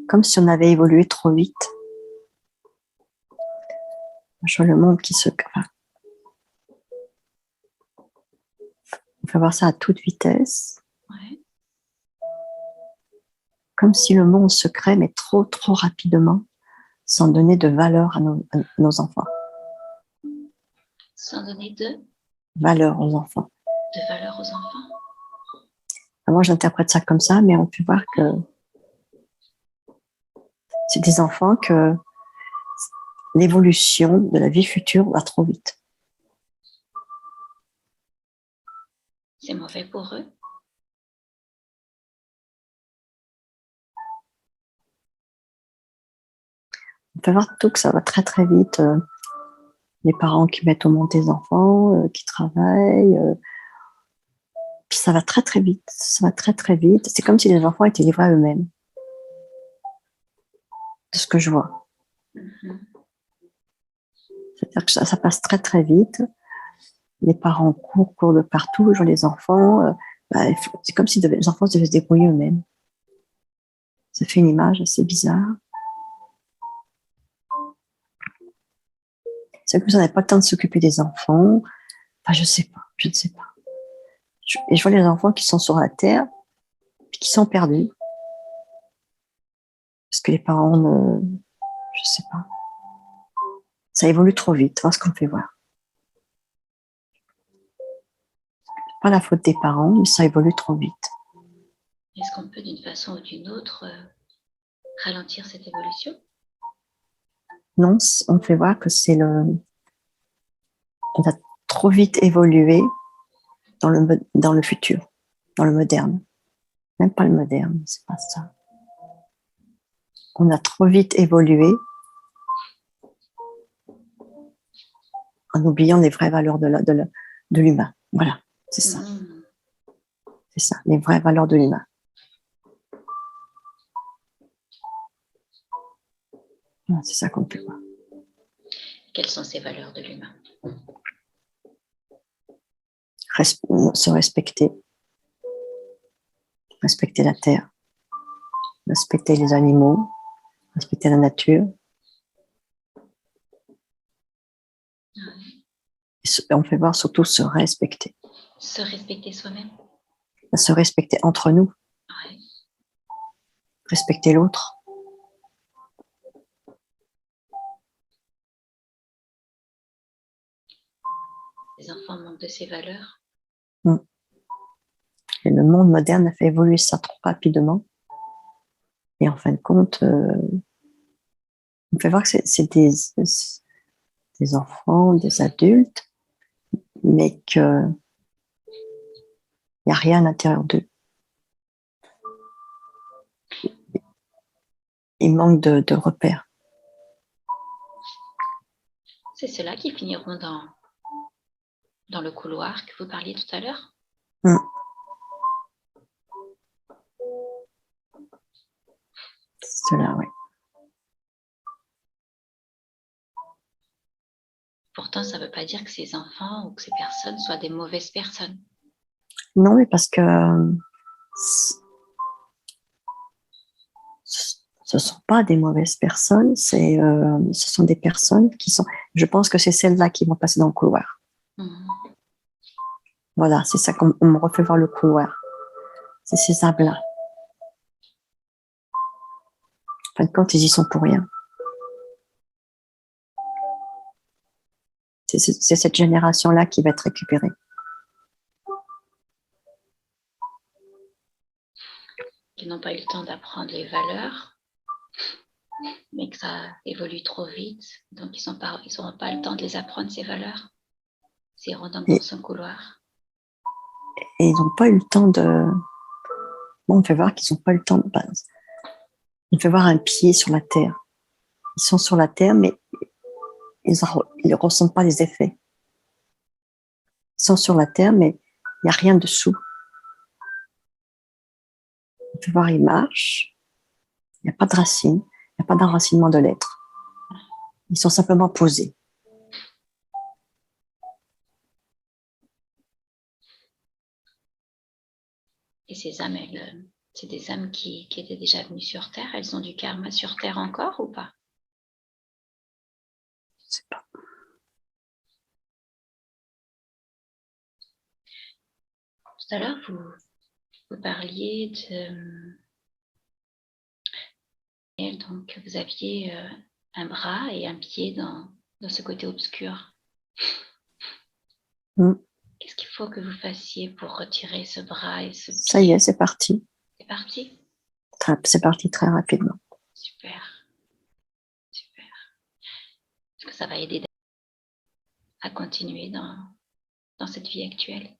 Comme si on avait évolué trop vite. Je vois le monde qui se... Enfin, on peut voir ça à toute vitesse. Ouais. Comme si le monde se crée, mais trop rapidement, sans donner de valeur à nos enfants. Sans donner de valeur aux enfants. De valeur aux enfants? Moi, j'interprète ça comme ça, mais on peut voir que c'est des enfants que l'évolution de la vie future va trop vite. C'est mauvais pour eux? On peut voir tout que ça va très vite. Les parents qui mettent au monde des enfants, qui travaillent, puis ça va très vite. Ça va très vite. C'est comme si les enfants étaient livrés à eux-mêmes. De ce que je vois. C'est-à-dire que ça passe très vite. Les parents courent de partout, je vois les enfants. C'est comme si les enfants devaient se débrouiller eux-mêmes. Ça fait une image assez bizarre. C'est comme si on n'avait pas le temps de s'occuper des enfants. Enfin, je ne sais pas. Et je vois les enfants qui sont sur la terre, puis qui sont perdus. Parce que les parents je sais pas. Ça évolue trop vite, voilà ce qu'on fait voir. Pas la faute des parents, mais ça évolue trop vite. Est-ce qu'on peut, d'une façon ou d'une autre, ralentir cette évolution? Non, on fait voir que c'est On a trop vite évolué dans le futur, dans le moderne. Même pas le moderne, c'est pas ça. On a trop vite évolué en oubliant les vraies valeurs de l'humain. Voilà, c'est ça. C'est ça, les vraies valeurs de l'humain. C'est ça qu'on ne peut pas. Quelles sont ces valeurs de l'humain? Se respecter. Respecter la terre. Respecter les animaux. Respecter la nature. Et on fait voir surtout se respecter. Se respecter soi-même. Se respecter entre nous. Ouais. Respecter l'autre. Les enfants manquent de ces valeurs. Et le monde moderne a fait évoluer ça trop rapidement. Et en fin de compte, on fait voir que c'est des enfants, des adultes, mais qu'il n'y a rien à l'intérieur d'eux. Il manque de repères. C'est ceux-là qui finiront dans le couloir que vous parliez tout à l'heure. C'est cela, oui. Pourtant, ça ne veut pas dire que ces enfants ou que ces personnes soient des mauvaises personnes. Non, mais parce que ce ne sont pas des mauvaises personnes, ce sont des personnes qui sont... Je pense que c'est celles-là qui vont passer dans le couloir. Voilà, c'est ça qu'on me refait voir le couloir. C'est ces âmes-là. En fin de compte, ils y sont pour rien. C'est cette génération-là qui va être récupérée. Qui n'ont pas eu le temps d'apprendre les valeurs, mais que ça évolue trop vite, donc ils n'auront pas le temps de les apprendre, ces valeurs. Ils iront dans son couloir. Et ils n'ont pas eu le temps de... Bon, on fait voir qu'ils n'ont pas eu le temps de base. On fait voir un pied sur la terre. Ils sont sur la terre, mais ils ne ressentent pas les effets. Ils sont sur la terre, mais il n'y a rien dessous. On peut voir, ils marchent. Il n'y a pas de racines. Il n'y a pas d'enracinement de l'être. Ils sont simplement posés. Et ces âmes, c'est des âmes qui étaient déjà venues sur Terre. Elles ont du karma sur Terre encore ou pas? Je ne sais pas. Tout à l'heure, vous parliez donc vous aviez un bras et un pied dans ce côté obscur. Qu'est-ce qu'il faut que vous fassiez pour retirer ce bras et ce pied? Ça y est, c'est parti. C'est parti? C'est parti très rapidement. Super. Super. Est-ce que ça va aider à continuer dans cette vie actuelle?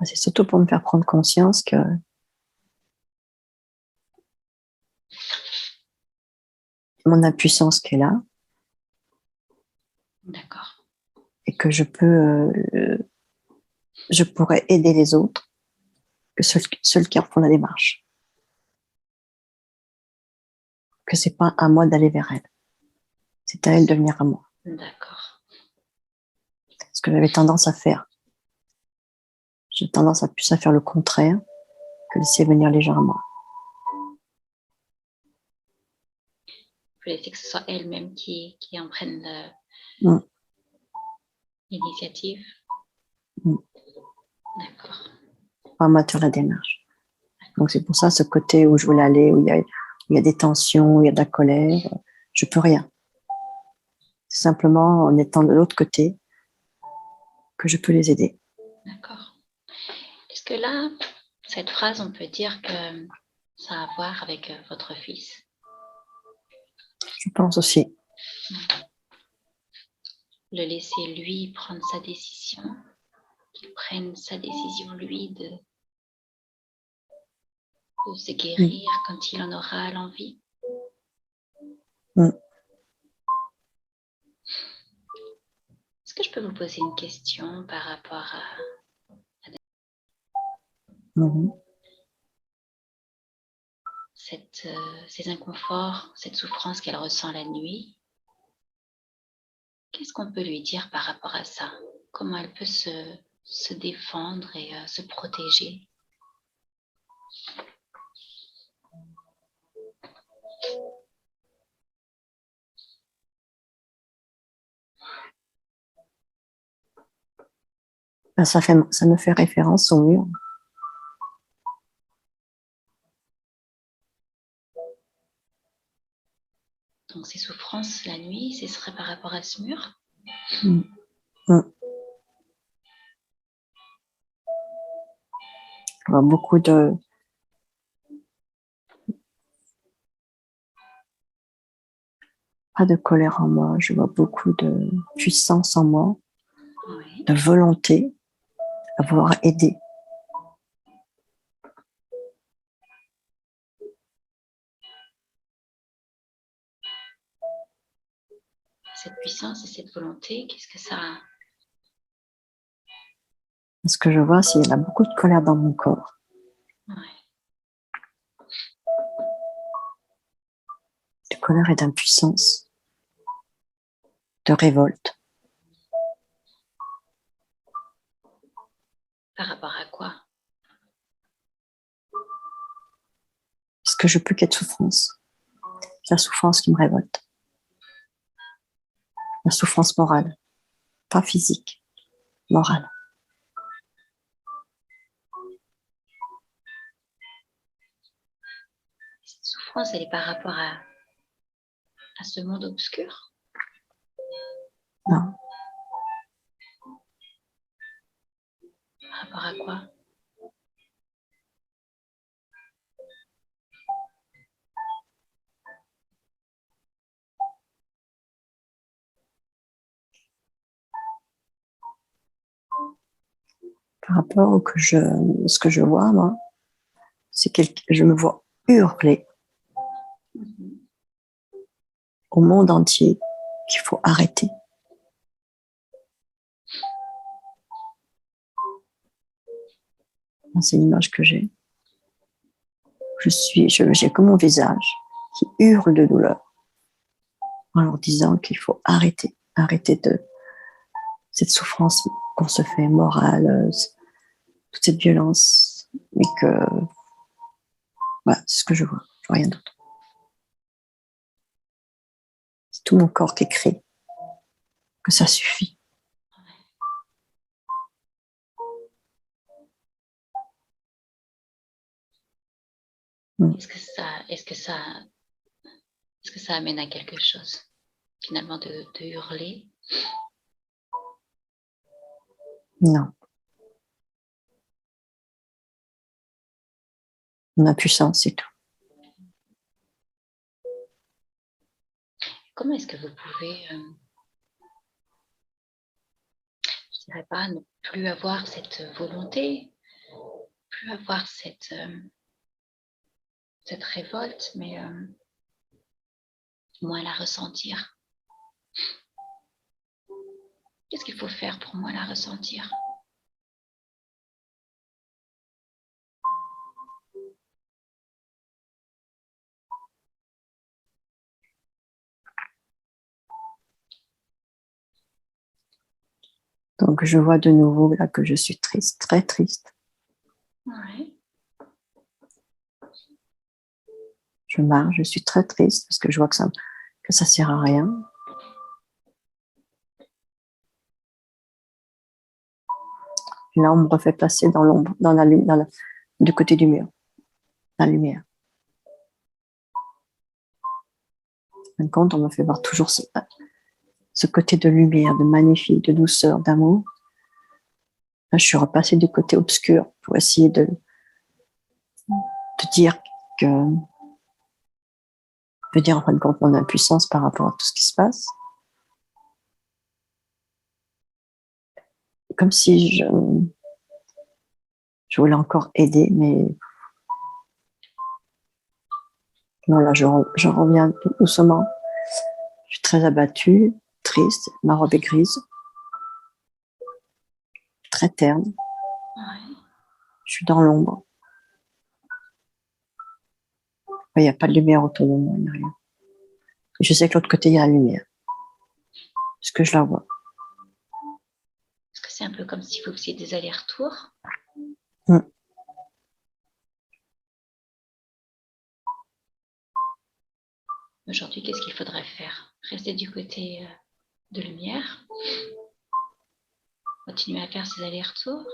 C'est surtout pour me faire prendre conscience que mon impuissance qui est là. D'accord. Et que je pourrais aider les autres que ceux qui en font la démarche. Que c'est pas à moi d'aller vers elle. C'est à elle de venir à moi. D'accord. Ce que j'avais tendance à faire. J'ai tendance à plus à faire le contraire que laisser venir les gens à moi. Vous laissez que ce soit elle-même qui en prenne l'initiative. D'accord. Pas moi de faire la démarche. Donc c'est pour ça ce côté où je voulais aller, où il y a des tensions, où il y a de la colère, je peux rien. C'est simplement en étant de l'autre côté que je peux les aider. D'accord. Est-ce que là, cette phrase, on peut dire que ça a à voir avec votre fils? Je pense aussi. Le laisser lui prendre sa décision, qu'il prenne sa décision lui de se guérir quand il en aura l'envie. Est-ce que je peux vous poser une question par rapport à ces inconforts, cette souffrance qu'elle ressent la nuit? Qu'est-ce qu'on peut lui dire par rapport à ça? Comment elle peut se défendre et se protéger? Ça me fait référence au mur. Donc ces souffrances la nuit, ce serait par rapport à ce mur? Je vois beaucoup de... Pas de colère en moi, je vois beaucoup de puissance en moi, Oui. de volonté à vouloir aider. Cette puissance et cette volonté, qu'est-ce que ça a? Ce que je vois, c'est qu'il y a beaucoup de colère dans mon corps. Ouais. De colère et d'impuissance, de révolte. Par rapport à quoi? Parce que je peux qu'il y ait de souffrance. C'est la souffrance qui me révolte. La souffrance morale, pas physique, morale. Cette souffrance, elle est par rapport à ce monde obscur? Non. Par rapport à quoi? Par rapport au ce que je vois, moi, c'est que je me vois hurler au monde entier qu'il faut arrêter. C'est l'image que j'ai. J'ai comme mon visage qui hurle de douleur en leur disant qu'il faut arrêter de cette souffrance qu'on se fait morale, toute cette violence, mais que voilà, c'est ce que je vois, je vois rien d'autre. C'est tout mon corps qui crie que ça suffit. Est-ce que ça amène à quelque chose, finalement, de hurler? Non. Mon impuissance, c'est tout. Comment est-ce que vous pouvez, je dirais pas, ne plus avoir cette volonté, plus avoir cette révolte, mais moins la ressentir? Qu'est-ce qu'il faut faire pour moins la ressentir? Donc, je vois de nouveau là que je suis triste, très triste. Ouais. Je marche, je suis très triste parce que je vois que ça sert à rien. Et là, on me refait passer dans l'ombre, du côté du mur, la lumière. En fin de compte, on me fait voir toujours ce côté de lumière, de magnifique, de douceur, d'amour. Là, je suis repassée du côté obscur pour essayer de dire que veut dire en fin de compte mon impuissance par rapport à tout ce qui se passe. Comme si je voulais encore aider, mais non, là, je reviens tout doucement. Je suis très abattue, triste, ma robe est grise, très terne. Ouais. Je suis dans l'ombre. Il n'y a pas de lumière autour de moi, il n'y a rien. Je sais que l'autre côté, il y a la lumière. Parce que je la vois. Est-ce que c'est un peu comme si vous faisiez des allers-retours? Aujourd'hui, qu'est-ce qu'il faudrait faire? Rester du côté de lumière? Continuer à faire ces allers-retours?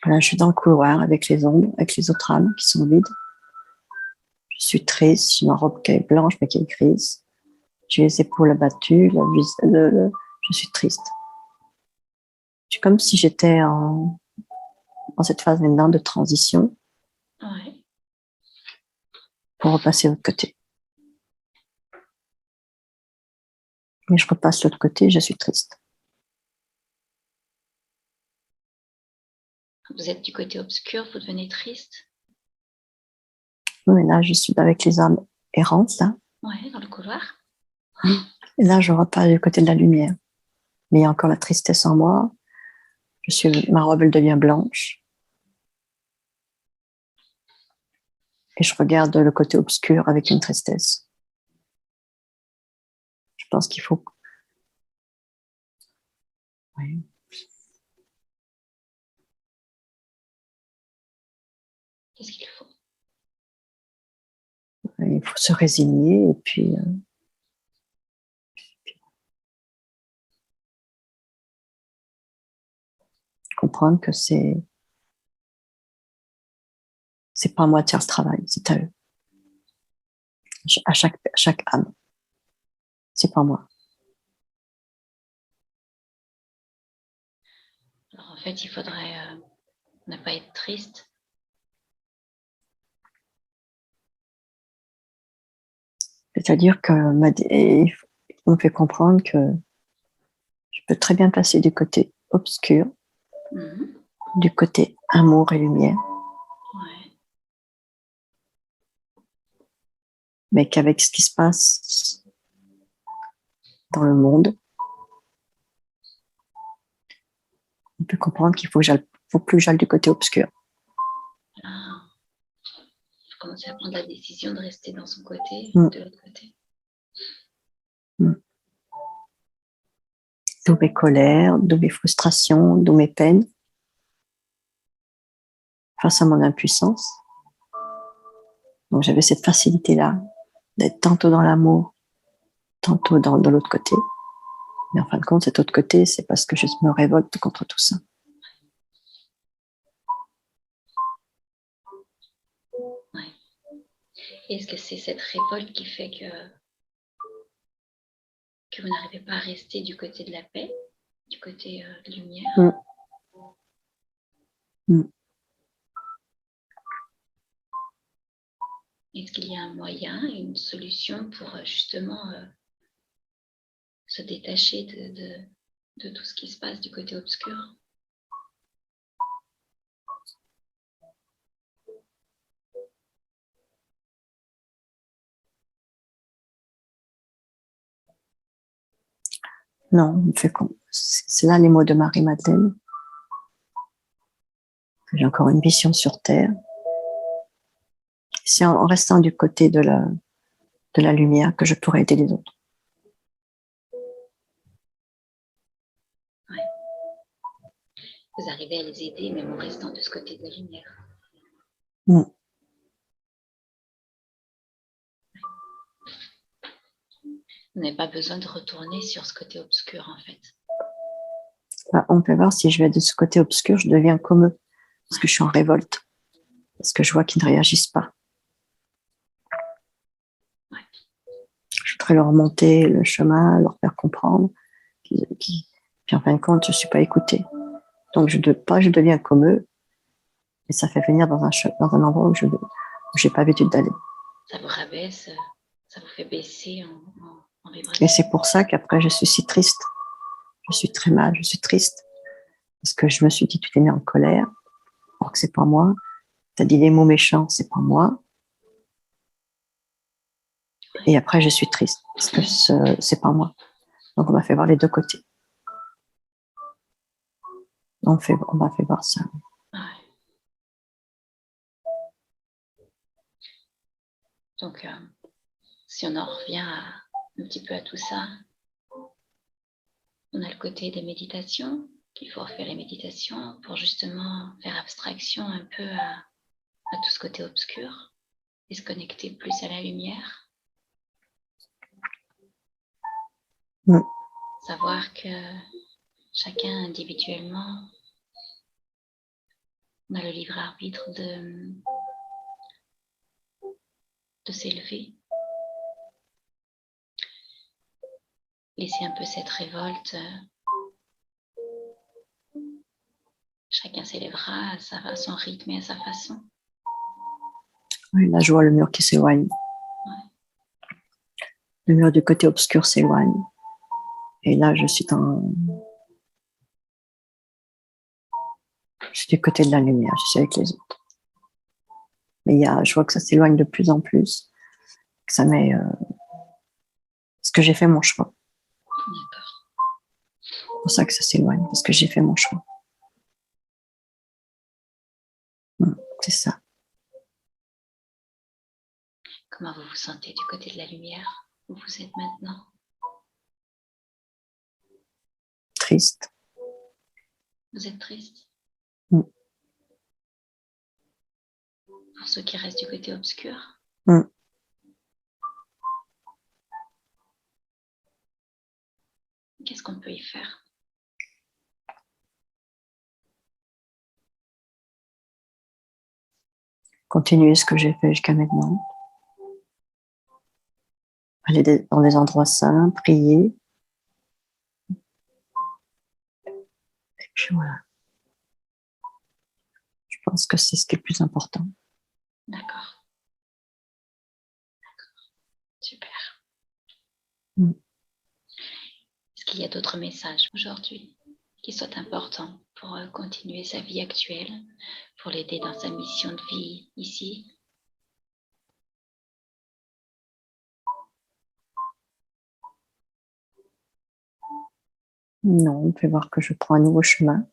Voilà, je suis dans le couloir avec les ombres, avec les autres âmes qui sont vides. Je suis triste, j'ai ma robe qui est blanche mais qui est grise. J'ai les épaules abattues, je suis triste. C'est comme si j'étais dans cette phase maintenant de transition Ouais. pour repasser de l'autre côté. Mais je repasse de l'autre côté, je suis triste. Vous êtes du côté obscur, vous devenez triste? Oui, là, je suis avec les âmes errantes, là. Ouais, dans le couloir. Et là, je repasse du côté de la lumière. Mais il y a encore la tristesse en moi. Ma robe, elle devient blanche. Et je regarde le côté obscur avec une tristesse. Je pense qu'il faut... Oui. Qu'est-ce qu'il faut? Il faut se résigner et puis comprendre que c'est pas à moi de faire ce travail, c'est à eux. À chaque âme. C'est pas moi. Alors en fait, il faudrait ne pas être triste. C'est-à-dire que on me fait comprendre que je peux très bien passer du côté obscur, du côté amour et lumière, Ouais. mais qu'avec ce qui se passe dans le monde, on peut comprendre qu'il faut plus que j'aille du côté obscur. Ah. Faut commencer à prendre la décision de rester dans son côté, de l'autre côté. D'où mes colères, d'où mes frustrations, d'où mes peines, face à mon impuissance. Donc j'avais cette facilité-là d'être tantôt dans l'amour, tantôt dans l'autre côté. Mais en fin de compte, cet autre côté, c'est parce que je me révolte contre tout ça. Ouais. Est-ce que c'est cette révolte qui fait que vous n'arrivez pas à rester du côté de la paix, du côté de lumière? Est-ce qu'il y a un moyen, une solution pour justement se détacher de tout ce qui se passe du côté obscur? Non, c'est là les mots de Marie-Madeleine. J'ai encore une mission sur Terre. C'est en restant du côté de la lumière que je pourrais aider les autres. Ouais. Vous arrivez à les aider même en restant de ce côté de la lumière. Vous n'avez pas besoin de retourner sur ce côté obscur en fait. On peut voir si je vais de ce côté obscur, je deviens comme eux. Parce que je suis en révolte. Parce que je vois qu'ils ne réagissent pas. Ouais. Je voudrais leur monter le chemin, leur faire comprendre. Puis en fin de compte, je ne suis pas écoutée. Donc je deviens comme eux. Et ça fait venir dans un endroit où j'ai pas l'habitude d'aller. Ça vous rabaisse, ça vous fait baisser en Et vibration. c'est pour ça qu'après, je suis si triste. Je suis très mal, je suis triste. Parce que je me suis dit, tu t'es mis en colère, alors que c'est pas moi. Tu as dit des mots méchants, c'est pas moi. Et après, je suis triste, parce que c'est pas moi. Donc, on m'a fait voir les deux côtés. On m'a fait voir ça. Ouais. Donc, si on en revient un petit peu à tout ça, on a le côté des méditations, qu'il faut refaire les méditations pour justement faire abstraction un peu à tout ce côté obscur et se connecter plus à la lumière. Mm. Savoir que chacun individuellement, on a le libre arbitre de s'élever. Laisser un peu cette révolte. Chacun s'élèvera à son rythme et à sa façon. Oui, là, je vois le mur qui s'éloigne. Ouais. Le mur du côté obscur s'éloigne. Et là, je suis du côté de la lumière, je suis avec les autres. Mais je vois que ça s'éloigne de plus en plus. Que ça met, parce que j'ai fait mon choix. D'accord. C'est pour ça que ça s'éloigne, parce que j'ai fait mon choix. C'est ça. Comment vous vous sentez du côté de la lumière où vous êtes maintenant? Triste. Vous êtes triste? Mm. Pour ceux qui restent du côté obscur? Mm. Qu'est-ce qu'on peut y faire? Continuer ce que j'ai fait jusqu'à maintenant. Aller dans des endroits saints, prier. Et puis voilà. Je pense que c'est ce qui est le plus important. D'accord. Super. Mm. Est-ce qu'il y a d'autres messages aujourd'hui qui soient importants pour continuer sa vie actuelle, pour l'aider dans sa mission de vie ici? Non, on peut voir que je prends un nouveau chemin.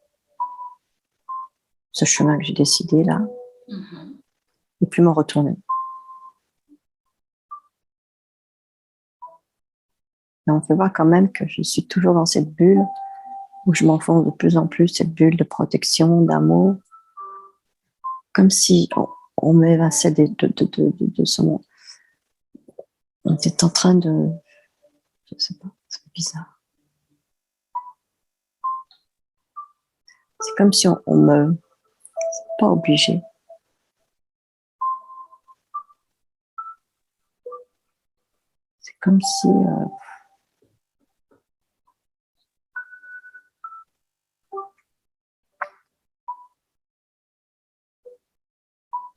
Ce chemin que j'ai décidé là. Mm-hmm. Et plus me retourner. Mais on peut voir quand même que je suis toujours dans cette bulle où je m'enfonce de plus en plus, cette bulle de protection, d'amour, comme si on m'évinçait de ce monde. On était en train de... Je sais pas, c'est bizarre. C'est comme si on me... C'est pas obligé. C'est comme si...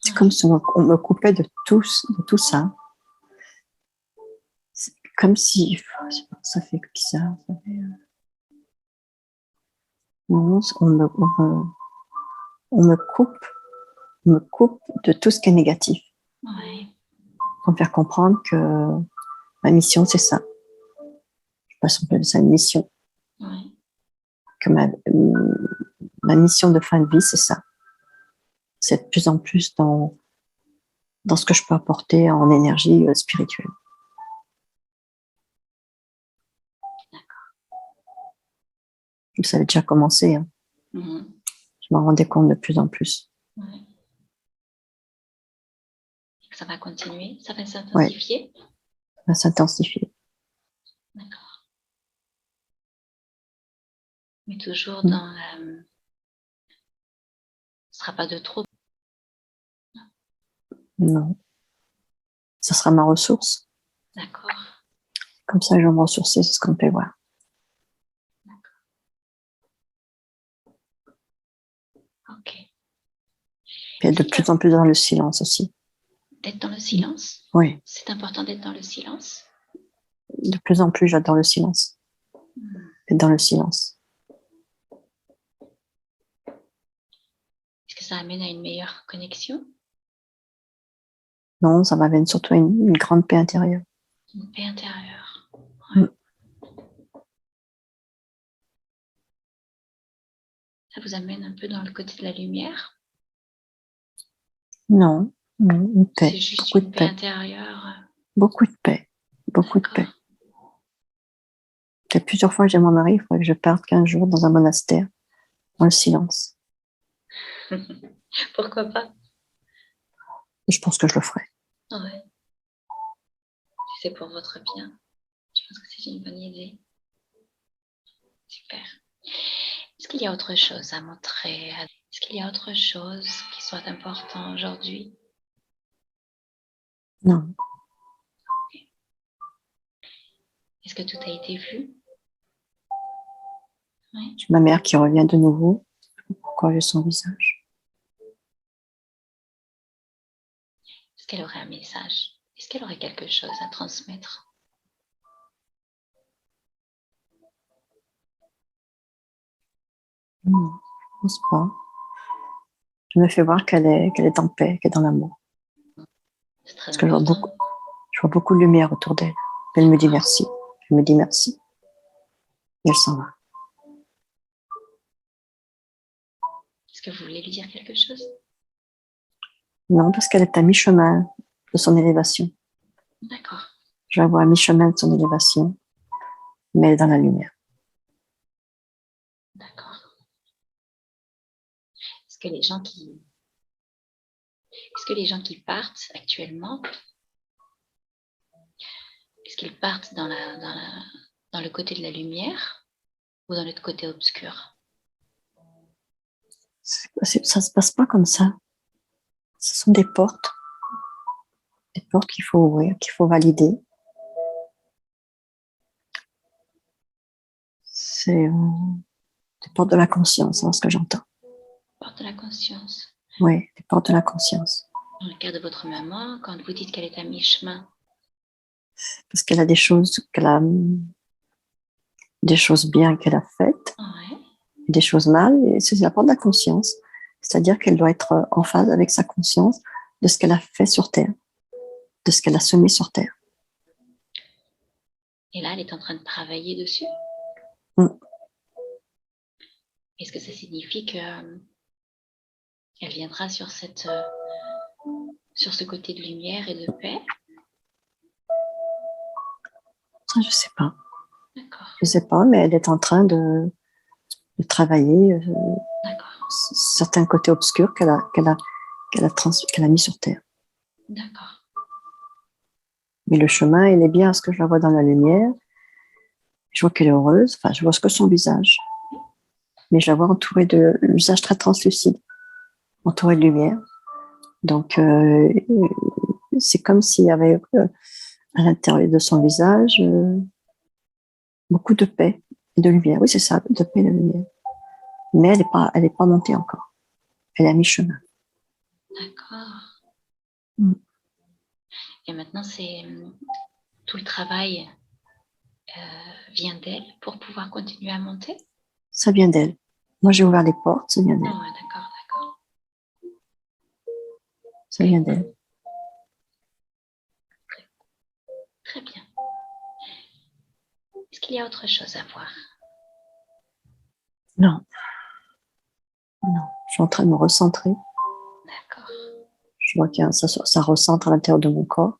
c'est comme si on me coupait de tout ça. C'est comme si... Ça fait bizarre. Ça fait, non, on me coupe de tout ce qui est négatif. Ouais. Pour me faire comprendre que ma mission, c'est ça. Je passe un peu de ça une mission. Ouais. Que ma mission de fin de vie, c'est ça. C'est de plus en plus dans ce que je peux apporter en énergie spirituelle. D'accord. Ça avait déjà commencé. Hein. Mm-hmm. Je m'en rendais compte de plus en plus. Ouais. Ça va continuer? Ça va s'intensifier? Ouais. Ça va s'intensifier. D'accord. Mais toujours dans ce sera pas de trop. Non. Ça sera ma ressource. D'accord. Comme ça, je vais me ressourcer, c'est ce qu'on peut voir. D'accord. Ok. Puis de plus en plus dans le silence aussi. d'être dans le silence? Oui, C'est important d'être dans le silence? de plus en plus, j'adore le silence. Être dans le silence. Est-ce que ça amène à une meilleure connexion? Non, ça m'amène surtout à une grande paix intérieure. Une paix intérieure. Ouais. Mm. Ça vous amène un peu dans le côté de la lumière? Non, non, une paix. C'est juste Beaucoup une de paix paix. intérieure? Beaucoup de paix. Beaucoup de paix. Il y a plusieurs fois que j'ai mon mari, il faudrait que je parte 15 jours dans un monastère, dans le silence. Pourquoi pas? Je pense que je le ferai. Ouais. Si c'est pour votre bien, je pense que c'est une bonne idée. Super. Est-ce qu'il y a autre chose à montrer? Est-ce qu'il y a autre chose qui soit important aujourd'hui? Non, Est-ce que tout a été vu? Oui. j'ai ma mère qui revient de nouveau. Pourquoi j'ai son visage? Est-ce qu'elle aurait un message? Est-ce qu'elle aurait quelque chose à transmettre? Non, je pense pas. Je me fais voir qu'elle est en paix, qu'elle est dans l'amour. C'est très Parce que important. je vois beaucoup de lumière autour d'elle. Elle me dit merci. Elle me dit merci. Et elle s'en va. Est-ce que vous voulez lui dire quelque chose? Non, parce qu'elle est à mi-chemin de son élévation. D'accord. Je la vois à mi-chemin de son élévation, mais elle est dans la lumière. D'accord. Est-ce que les gens qui partent actuellement, est-ce qu'ils partent dans le côté de la lumière ou dans le côté obscur? Ça se passe pas comme ça. Ce sont des portes qu'il faut ouvrir, qu'il faut valider. C'est des portes de la conscience, c'est ce que j'entends. Porte de la conscience. Oui, les portes de la conscience. Dans le cas de votre maman, quand vous dites qu'elle est à mi-chemin, Parce qu'elle a des choses bien qu'elle a faites, ouais. des choses mal, et c'est la porte de la conscience. C'est-à-dire qu'elle doit être en phase avec sa conscience de ce qu'elle a fait sur Terre, de ce qu'elle a semé sur Terre. Et là, elle est en train de travailler dessus. Mm. Est-ce que ça signifie que elle viendra sur ce côté de lumière et de paix? Ça, je sais pas. D'accord. Je sais pas, mais elle est en train de travailler D'accord. certains côtés obscurs qu'elle a mis sur Terre. D'accord. Mais le chemin, il est bien, parce que je la vois dans la lumière. Je vois qu'elle est heureuse. Enfin, je vois ce que son visage. Mais je la vois entourée de le visage très translucide, entourée de lumière. Donc, c'est comme s'il y avait à l'intérieur de son visage beaucoup de paix et de lumière. Oui, c'est ça, de paix et de lumière. Mais elle est pas montée encore. Elle est à mi-chemin. D'accord. Mm. Et maintenant, c'est tout le travail vient d'elle pour pouvoir continuer à monter? Ça vient d'elle. Moi, j'ai ouvert les portes, ça vient Ah d'elle. ouais, d'accord, d'accord. Ça vient d'elle. Très bien. Est-ce qu'il y a autre chose à voir? Non. Non. Je suis en train de me recentrer. D'accord. Je vois que ça recentre à l'intérieur de mon corps.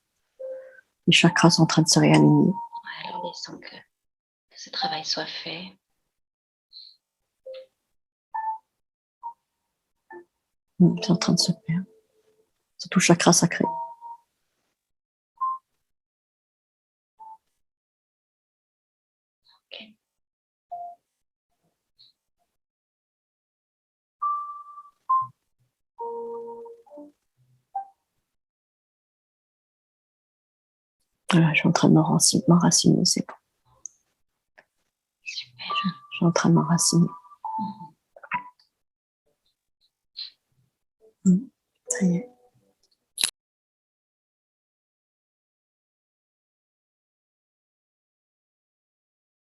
Les chakras sont en train de se réaligner. Ouais, alors laissons que ce travail soit fait. C'est en train de se faire. C'est tout chakra sacré. Ok. Voilà, je suis en train de m'enraciner, c'est bon. Super. Je suis en train de m'enraciner. Ça y est.